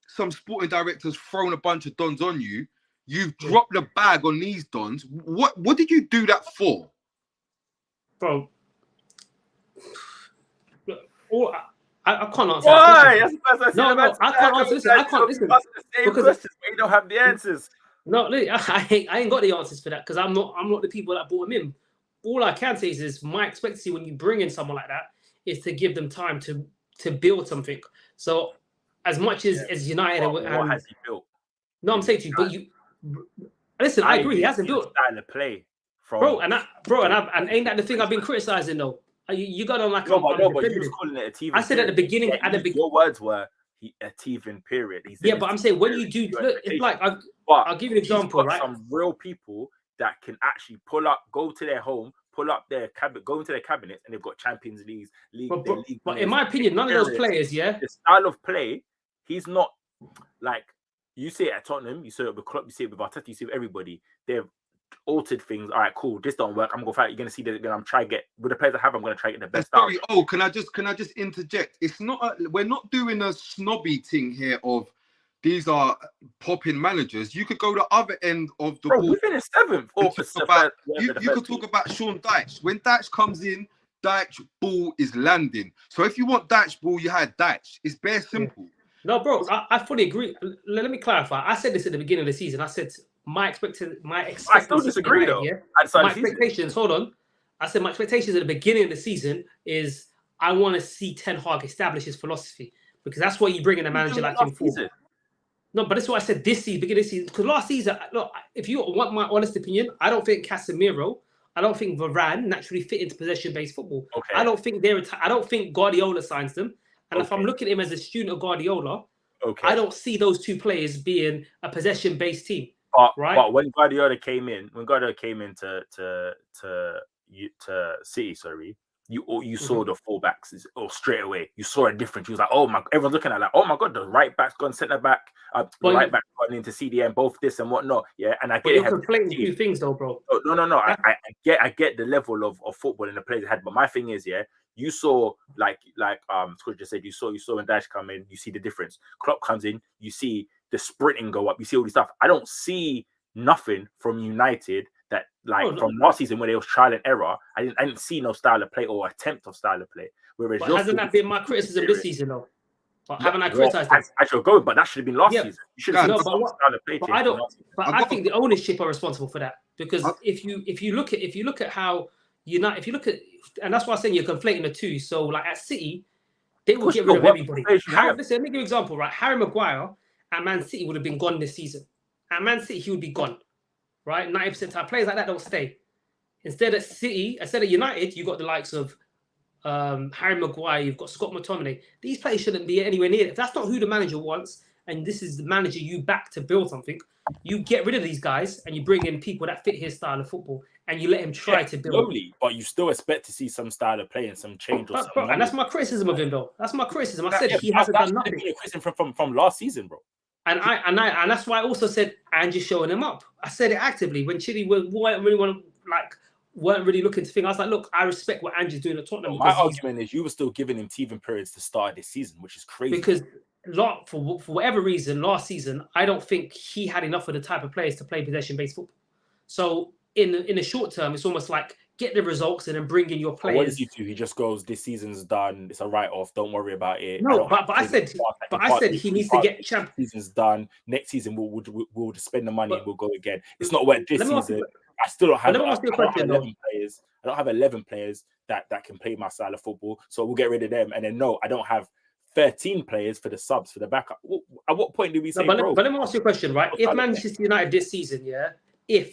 some sporting directors throwing a bunch of dons on you. You've dropped the bag on these dons. What did you do that for? bro. All, I can't answer that Why? question. That's what No, I I can't answer. Listen, I can't listen ask the same because questions, but you don't have the answers. no, look, I ain't got the answers for that because I'm not the people that brought him in. All I can say is my expectancy when you bring in someone like that is to give them time to build something. So as much as United What has he built? no, I'm saying to you, but you listen. I agree. He hasn't built style of play from bro, and ain't that the thing I've been criticizing though? You got on like but you was calling it a teething. I said at the beginning, your words were a teething period. But I'm saying when you do look, it's like I'll give you an example, right? Some real people that can actually go to their home, pull up their go into their cabinets, and they've got Champions League. But in my opinion, none of those players, the style of play, he's not like you see it at Tottenham, you see it with Klopp, you see it with Arteta, you see it with everybody. They've altered things. All right, cool. This don't work. I'm gonna go fight. You're gonna see that. I'm trying to get with the players I have. I'm gonna try to get the best out. Oh, can I just interject? It's not. We're not doing a snobby thing here. Of these are popping managers. You could go the other end of the ball. We finished 7th. You could talk about Sean Dyche. When Dyche comes in, Dyche ball is landing. So if you want Dyche ball, you had Dyche. It's bare simple. No, bro, I fully agree. Let me clarify. I said this at the beginning of the season. I said my expectations. I still disagree though. My expectations. Hold on. I said my expectations at the beginning of the season is I want to see Ten Hag establish his philosophy because that's what you bring in a manager like him for. No, but that's what I said this season, beginning of the season. Because last season, look, if you want my honest opinion, I don't think Casemiro, I don't think Varane naturally fit into possession-based football. Okay. I don't think Guardiola signs them. And if I'm looking at him as a student of Guardiola, I don't see those two players being a possession-based team. But when Guardiola came in to City, you saw the fullbacks straight away. You saw a difference. You was like, oh my! Everyone's looking at oh my god, the right back's gone centre back, the right back gone into CDM, both this and whatnot. Yeah, and I get you're conflating two things though, bro. No. I get the level of football and the players had, but my thing is, you saw like Scott just said, you saw when Dash come in, you see the difference. Klopp comes in, you see the sprinting go up, you see all this stuff. I don't see nothing from United that from last season when it was trial and error. I didn't see no style of play or attempt of style of play. Whereas hasn't that been my criticism this season though? Haven't I criticized that? As you're going, but that should have been last season. You should have seen style of play. But I don't. But I think the ownership are responsible for that because if you look at how United, if you look at, and that's why I'm saying you're conflating the two. So like at City, they will get rid of everybody. Listen, let me give you an example, right? Harry Maguire at Man City would have been gone this season. At Man City, he would be gone. Right, 90% time players like that don't stay. Instead of United, you got the likes of Harry Maguire, you've got Scott McTominay. These players shouldn't be anywhere near it. If that's not who the manager wants, and this is the manager you back to build something, you get rid of these guys and you bring in people that fit his style of football, and you let him try to build. Slowly, but you still expect to see some style of play and some change. And that's my criticism of him, though. That's my criticism. I said he hasn't done nothing. From last season, bro. And that's why I also said and just showing him up. I said it actively when Chile weren't really looking to think. I was like, look, I respect what Ange's doing at Tottenham. My argument is you were still giving him teething periods to start this season, which is crazy. Because for whatever reason, last season, I don't think he had enough of the type of players to play possession-based football. So in the short term, it's almost like get the results and then bring in your players. What does he do? He just goes, this season's done. It's a write-off. Don't worry about it. No, but I said he needs to get champions. Season's done. Next season we'll just spend the money and we'll go again. It's not what this season. I still don't have. I don't have 11 players that can play my style of football. So we'll get rid of them. And then I don't have 13 players for the subs for the backup. At what point do we say? But let me ask you a question, right? If Manchester United this season,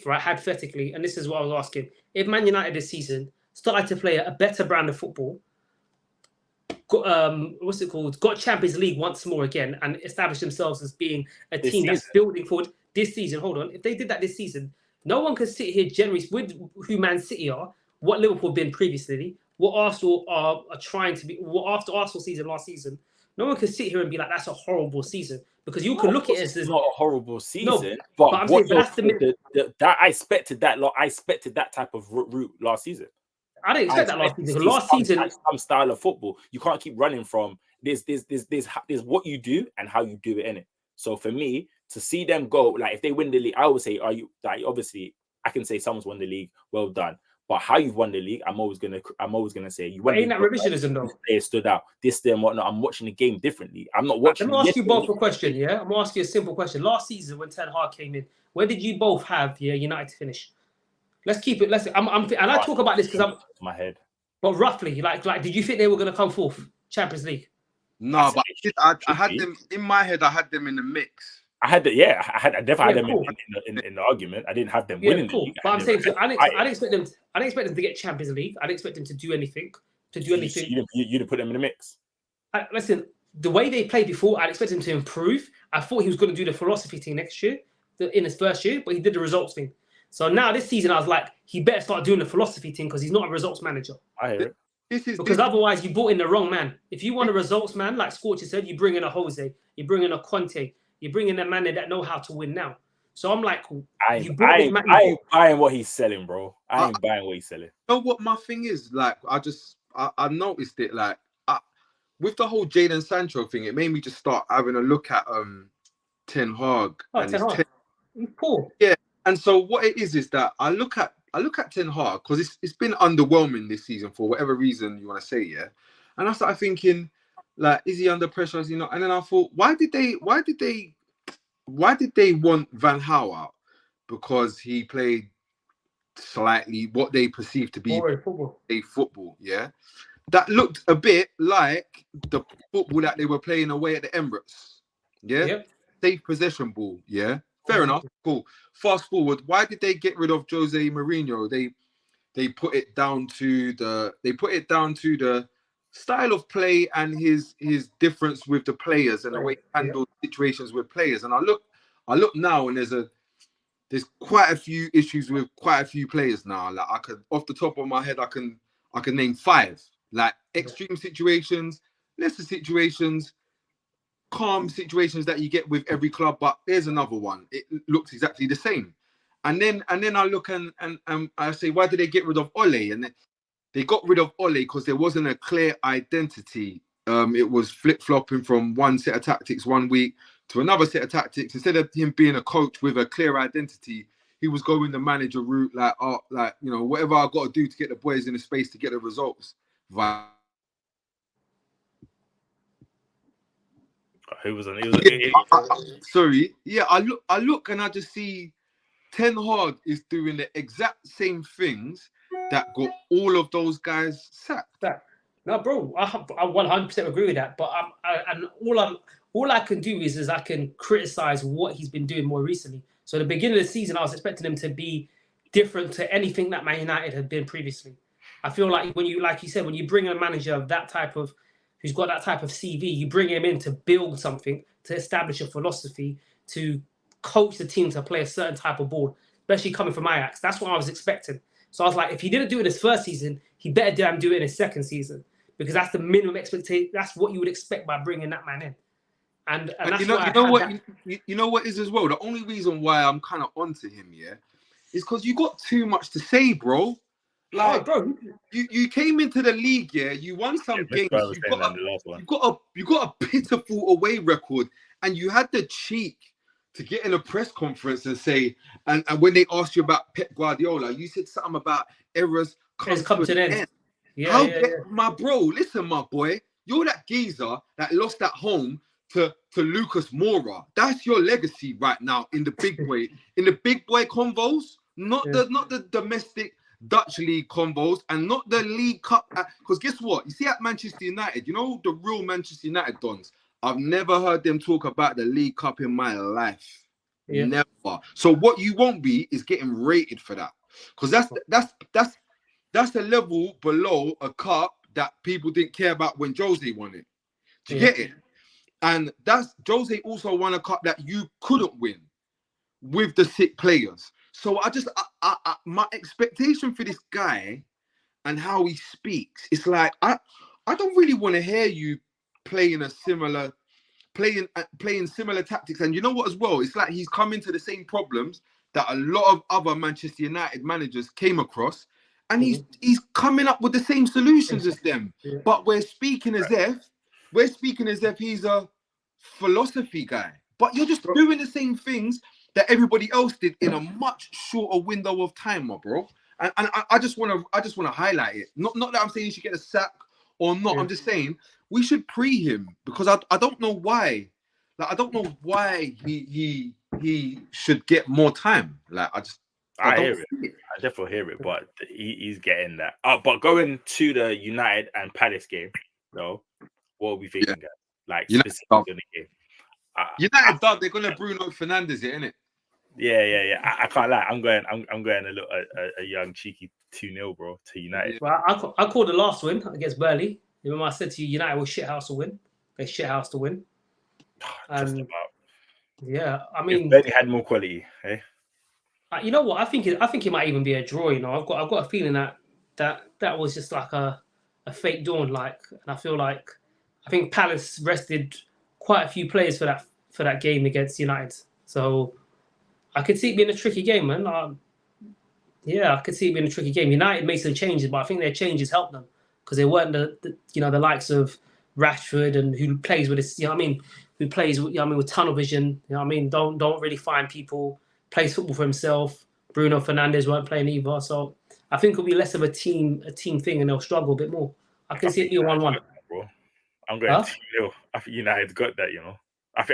hypothetically, and this is what I was asking, if Man United this season started to play a better brand of football, got Champions League once more again and established themselves as being a team that's building forward this season. Hold on. If they did that this season, no one can sit here generally with who Man City are, what Liverpool have been previously, what Arsenal are trying to be, what after Arsenal season last season, No one can sit here and be like, that's a horrible season, because you can look at it as it's not a horrible season. No, but I'm what saying, but that's that I expected that lot. I expected that type of route last season. I didn't expect that last season. Last season, some style of football, you can't keep running from. There's what you do and how you do it in it. So for me to see them go, like if they win the league, I always say, are you like obviously I can say someone's won the league, well done. But how you've won the league, I'm always gonna say you won. Ain't that revisionism though? They stood out. This, them, whatnot. I'm watching the game differently. I'm not watching. Let me ask you both a question. Yeah, I'm gonna ask you a simple question. Last season when Ten Hag came in, where did you both have United to finish? Let's keep it. And I talk about this because I'm my head. But roughly, like, did you think they were gonna come fourth Champions League? No, but I had them in my head. I had them in the mix. I definitely had them in the argument. I didn't have them winning the league. But I'm saying, I didn't expect them. I didn't expect them to get Champions League. I didn't expect them to do anything. You didn't put them in the mix. Listen, the way they played before, I'd expect him to improve. I thought he was going to do the philosophy thing next year, in his first year, but he did the results thing. So now this season, I was like, he better start doing the philosophy thing because he's not a results manager. I hear it. Because otherwise, you brought in the wrong man. If you want a results man, like Scorcher said, you bring in a Jose, you bring in a Conte, you bring in a man that know how to win now. So I'm like, I ain't buying what he's selling, bro. I ain't buying what he's selling. You know what my thing is? Like, I noticed it. Like, with the whole Jadon Sancho thing, it made me just start having a look at Ten Hag. Oh, Ten Hag. He's poor. Yeah. And so what it is that I look at Ten Hag because it's been underwhelming this season for whatever reason you want to say, yeah. And I started thinking, like, is he under pressure? Is he not? And then I thought, why did they want Van Gaal out? Because he played slightly what they perceived to be football, yeah. That looked a bit like the football that they were playing away at the Emirates, yeah. Yep. Safe possession ball, yeah. Fair enough, cool. Fast forward, why did they get rid of Jose Mourinho? They put it down to the style of play and his difference with the players and the way he handled situations with players. And I look now and there's quite a few issues with quite a few players now. Like I could, off the top of my head, I can name 5. Like extreme situations, lesser situations, calm situations that you get with every club, but there's another one. It looks exactly the same. And then I look and I say, why did they get rid of Ole? And they got rid of Ole because there wasn't a clear identity. It was flip-flopping from one set of tactics one week to another set of tactics. Instead of him being a coach with a clear identity, he was going the manager route, like you know, whatever I got to do to get the boys in the space to get the results. Who was on? Sorry, yeah. I look, and I just see Ten Hag is doing the exact same things that got all of those guys sacked. No, bro, I 100% agree with that. But all I can do is I can criticize what he's been doing more recently. So at the beginning of the season, I was expecting him to be different to anything that Man United had been previously. I feel like when you bring a manager of that type of, who's got that type of CV, you bring him in to build something, to establish a philosophy, to coach the team to play a certain type of ball, especially coming from Ajax. That's what I was expecting. So I was like, if he didn't do it his first season, he better damn do it in his second season, because that's the minimum expectation. That's what you would expect by bringing that man in. And that's you know what is as well. The only reason why I'm kind of onto him, yeah, is because you got too much to say, bro. Like, bro, you came into the league, yeah. You won some games. You got a pitiful away record, and you had the cheek to get in a press conference and say, and when they asked you about Pep Guardiola, you said something about errors come to an end. Yeah. My bro, listen, my boy, you're that geezer that lost at home to Lucas Moura. That's your legacy right now in the big boy, convos, not the domestic Dutch league combos, and not the League Cup. Because guess what? You see at Manchester United, you know the real Manchester United dons. I've never heard them talk about the League Cup in my life. Yeah. Never. So what you won't be is getting rated for that, because that's the level below a cup that people didn't care about when Jose won it. Do you get it? And that's Jose also won a cup that you couldn't win with the sick players. So my expectation for this guy and how he speaks, it's like I don't really want to hear you playing similar tactics. And you know what as well? It's like he's come into the same problems that a lot of other Manchester United managers came across, and he's coming up with the same solutions as them. Yeah. But we're speaking as if he's a philosophy guy. But you're just doing the same things that everybody else did in a much shorter window of time, my bro. And I just want to highlight it. Not that I'm saying he should get a sack or not. Yeah. I'm just saying we should pre him, because I don't know why. Like, I don't know why he should get more time. Like, I hear it. I definitely hear it, but he's getting that. But going to the United and Palace game, though, what are we thinking? Yeah. Like, specifically in the game. United dub. They're gonna Bruno Fernandes it, innit? Yeah. I can't lie. I'm going a young cheeky 2-0, bro, to United. Yeah. Well, I called the last win against Burnley. Remember, I said to you, United was shithouse to win. They shithouse to win. Just about. Yeah, I mean, if Burnley had more quality, eh? You know what? I think it might even be a draw. You know, I've got a feeling that was just like a fake dawn. Like, and I think Palace rested quite a few players for that game against United. So I could see it being a tricky game, man. I could see it being a tricky game. United made some changes, but I think their changes helped them, because they weren't the likes of Rashford and who plays with this. You know what I mean? Who plays? You know what I mean, with tunnel vision. You know what I mean? Don't really find people. Plays football for himself. Bruno Fernandes weren't playing either, so I think it'll be less of a team thing, and they'll struggle a bit more. I can see it be a 1-1. I'm going 2-0. I think United's got that, you know. I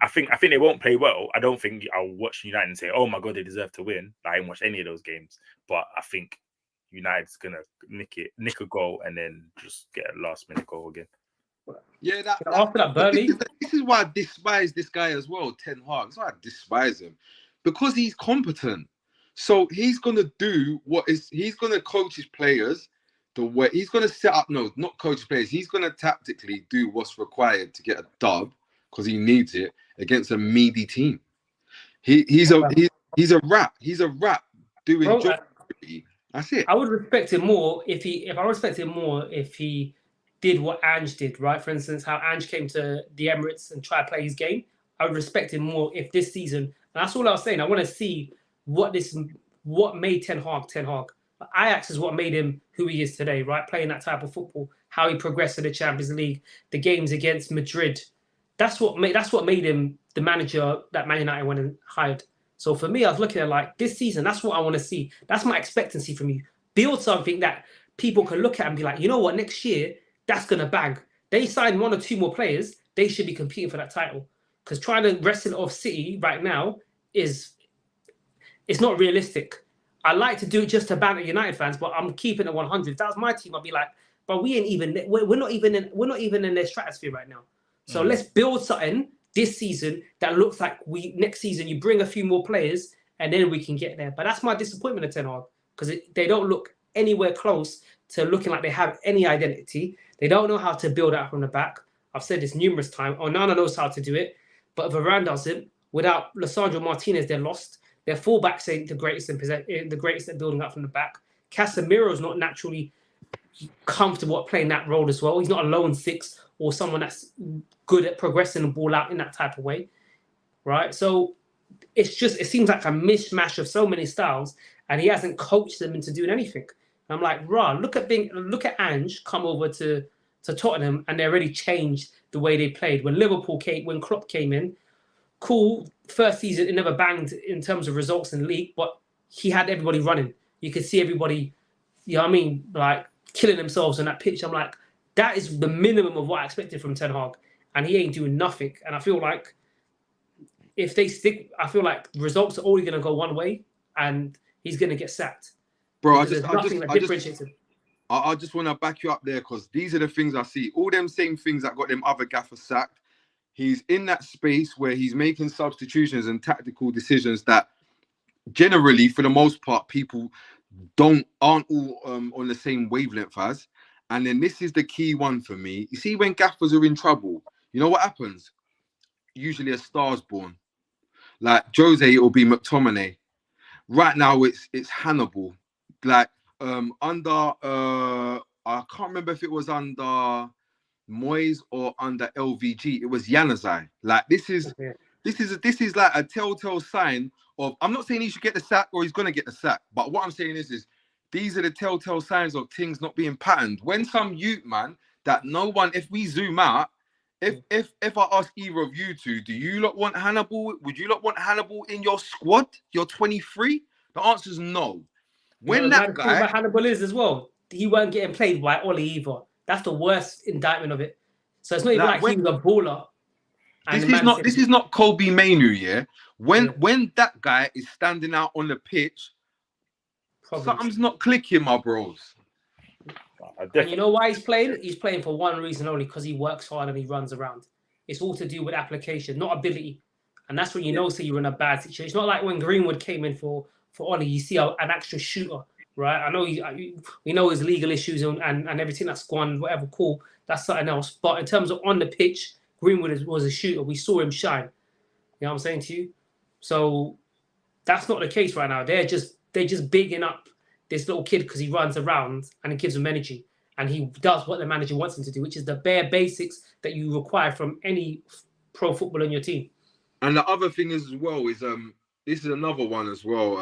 think they won't play well. I don't think I'll watch United and say, "Oh my god, they deserve to win." I didn't watch any of those games, but I think United's gonna nick a goal, and then just get a last-minute goal again. Yeah, after that Burnley. This is why I despise this guy as well, Ten Hag. That's why I despise him, because he's competent. So he's gonna do he's gonna coach his players the way he's gonna set up. No, not coach his players. He's gonna tactically do what's required to get a dub, because he needs it against a meaty team. He's a rat. He's a rat doing job. That's it. I would respect him more if he did what Ange did, right? For instance, how Ange came to the Emirates and tried to play his game. I would respect him more if this season, and that's all I was saying, I want to see what made Ten Hag. Ajax is what made him who he is today, right? Playing that type of football, how he progressed to the Champions League, the games against Madrid. That's what made him the manager that Man United went and hired. So for me, I was looking at like this season, that's what I want to see. That's my expectancy from you. Build something that people can look at and be like, you know what, next year, that's going to bang. They signed 1 or 2 more players. They should be competing for that title. Because trying to wrestle off City right now it's not realistic. I like to do it just to banter United fans, but I'm keeping it 100. If that was my team, I'd be like, but we're not even in their stratosphere right now. So let's build something this season that looks like next season you bring a few more players and then we can get there. But that's my disappointment at Ten Hag, because they don't look anywhere close to looking like they have any identity. They don't know how to build out from the back. I've said this numerous times. Onana knows how to do it, but Varane doesn't. Without Lisandro Martinez, they're lost. Their fullbacks ain't the greatest at building up from the back. Casemiro's not naturally comfortable at playing that role as well. He's not a lone 6 or someone that's good at progressing the ball out in that type of way, right? So it seems like a mishmash of so many styles, and he hasn't coached them into doing anything. I'm like, look at Ange come over to Tottenham, and they already changed the way they played. When Klopp came in, cool, first season it never banged in terms of results in the league, but he had everybody running. You could see everybody, you know what I mean, like killing themselves on that pitch. I'm like, that is the minimum of what I expected from Ten Hag, and he ain't doing nothing. And I feel like if they stick, I feel like results are only going to go one way, and he's going to get sacked. Bro, I just want to back you up there, because these are the things I see. All them same things that got them other gaffers sacked. He's in that space where he's making substitutions and tactical decisions that generally, for the most part, people aren't all on the same wavelength as. And then this is the key one for me. You see, when gaffers are in trouble, you know what happens? Usually a star's born. Like Jose, it'll be McTominay. Right now, it's Hannibal. Like under I can't remember if it was under Moyes or under LVG. It was Januzaj. Like this is like a telltale sign of. I'm not saying he should get the sack or he's gonna get the sack, but what I'm saying is these are the telltale signs of things not being patterned. When some youth man that no one, if we zoom out, if I ask either of you two, do you lot want Hannibal? Would you lot want Hannibal in your squad? You're 23. The answer is no. When that guy, about Hannibal is as well, he weren't getting played by Ollie either. That's the worst indictment of it. So it's not even like he was a baller. This is not Kobe Mainu, yeah. When that guy is standing out on the pitch, something's not clicking, my bros. And you know why he's playing? He's playing for one reason only, because he works hard and he runs around. It's all to do with application, not ability. And that's when you know so you're in a bad situation. It's not like when Greenwood came in for Ollie, you see an actual shooter, right? I know we know his legal issues and everything that's gone, whatever, cool. That's something else. But in terms of on the pitch, Greenwood was a shooter. We saw him shine. You know what I'm saying to you? So that's not the case right now. They're just bigging up this little kid because he runs around and it gives him energy. And he does what the manager wants him to do, which is the bare basics that you require from any pro footballer in your team. And the other thing is as well is this is another one as well.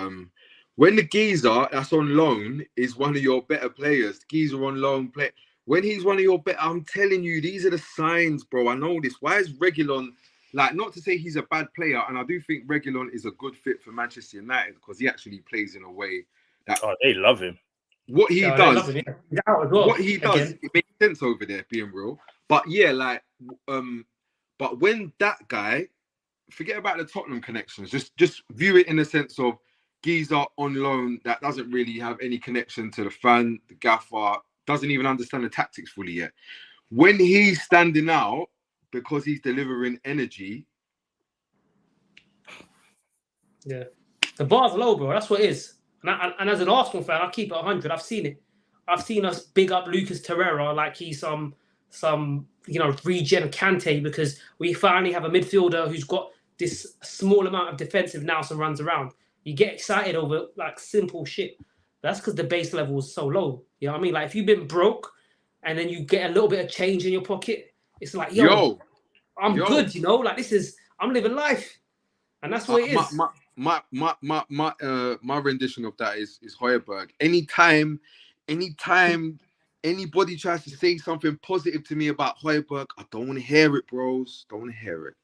When the geezer that's on loan is one of your better players, the geezer on loan play. When he's one of your better, I'm telling you, these are the signs, bro. I know this. Why is Reguilon, like, not to say he's a bad player, and I do think Reguilon is a good fit for Manchester United because he actually plays in a way that they love him. What he does, him, yeah. What he does, it makes sense over there, being real. But yeah, like, but when that guy, forget about the Tottenham connections, just view it in the sense of geezer on loan that doesn't really have any connection to the fan, the gaffer, doesn't even understand the tactics fully yet. When he's standing out because he's delivering energy. Yeah. The bar's low, bro. That's what it is. And as an Arsenal fan, I'll keep it 100. I've seen it. I've seen us big up Lucas Torreira like he's some regen Kante, because we finally have a midfielder who's got this small amount of defensive nous and runs around. You get excited over like simple shit. That's because the base level is so low. You know what I mean? Like if you've been broke and then you get a little bit of change in your pocket, it's like, I'm good, you know? Like I'm living life. And that's what it is. My rendition of that is Højbjerg. Anytime anybody tries to say something positive to me about Højbjerg, I don't want to hear it, bros. Don't want to hear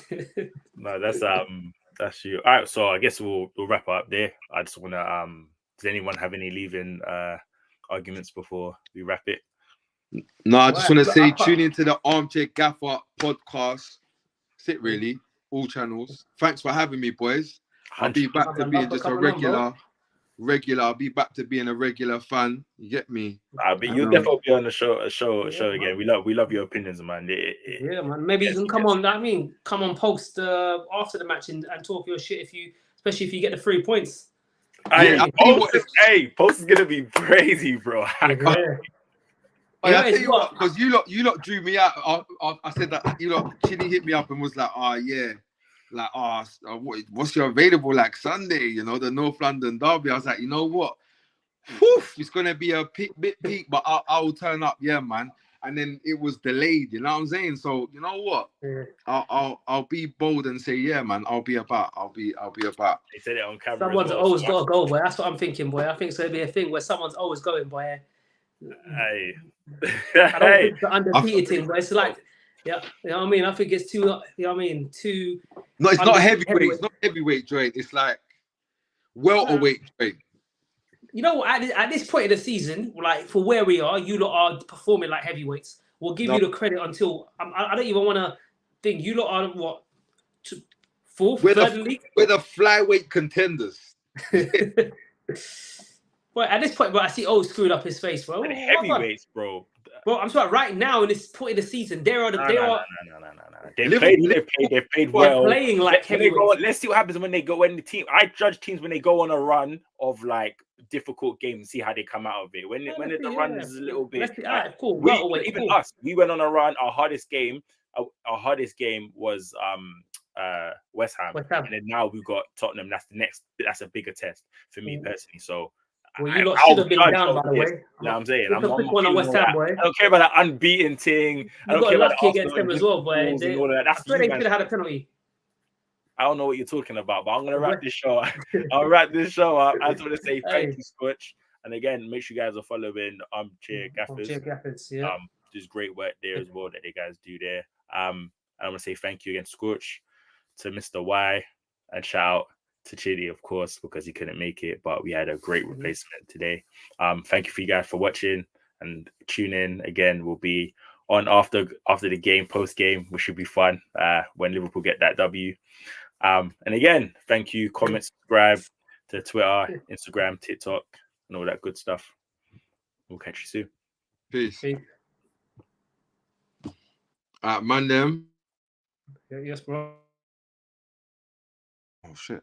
it. No, that's you. All right, so I guess we'll wrap up there. I just want to does anyone have any leaving arguments before we wrap it? No, I just want to say tune into the Armchair Gaffer podcast. That's it, really. All channels. Thanks for having me, boys. I'll be back to being just a regular. I'll be back to being a regular fan. You get me? But you'll definitely be on the show again. We love your opinions, man. Yeah, man. Maybe you can come on. Come on post after the match and talk your shit especially if you get the 3 points. Post is gonna be crazy, bro. I tell you what, because you lot drew me out. I said that Chini hit me up and was like, what's your available like Sunday? You know, the North London derby. I was like, you know what? It's gonna be a bit peak, but I'll turn up, yeah, man. And then it was delayed. You know what I'm saying? So you know what? Yeah. I'll be bold and say, yeah, man. I'll be about. They said it on camera. Someone's always got to go, boy. That's what I'm thinking, boy. I think it's gonna be a thing where someone's always going, boy. Hey. I don't think it's the undefeated thing, but it's like, yeah, you know what I mean? I think it's too, you know what I mean? Too. No, it's not heavyweight. It's not heavyweight joint. It's like welterweight joint. You know what? At this point in the season, like for where we are, you lot are performing like heavyweights. We'll give you the credit until I don't even want to think. You lot are what? Fourth, third league? We're the flyweight contenders. Well, at this point, bro, I see screwed up his face, bro. Heavyweights, bro. Bro, I'm sorry. Right now, in this point in the season, they are. They've played well. Playing like heavyweights. Let's see what happens when the team. I judge teams when they go on a run of like difficult games, see how they come out of it. When the run is a little bit. Cool. Us, we went on a run. Our hardest game was West Ham, and then now we've got Tottenham. That's a bigger test for me personally. So Well, you lot should have been down, by the way. You know what I'm saying? I'm quick one on West Ham, boy. I don't care about that unbeaten thing. I You don't got care about lucky against them as well, boy. and all that. That's I swear you they guys. should have had a penalty. I don't know what you're talking about, but I'm gonna wrap this show up. I'll wrap this show up. I just want to say thank you, Scotch. And again, make sure you guys are following Armchair Gaffers. Armchair Gaffers, yeah. There's great work there as well that they guys do there. I want to say thank you again, Scotch, to Mr. Y, and shout out to Chidi, of course, because he couldn't make it, but we had a great replacement today. Thank you for you guys for watching and tune in. Again, we'll be on after the game, post game, which should be fun when Liverpool get that W. And again, thank you. Comment, subscribe to Twitter, Instagram, TikTok, and all that good stuff. We'll catch you soon. Peace. Man, them. Yes, bro. Oh shit.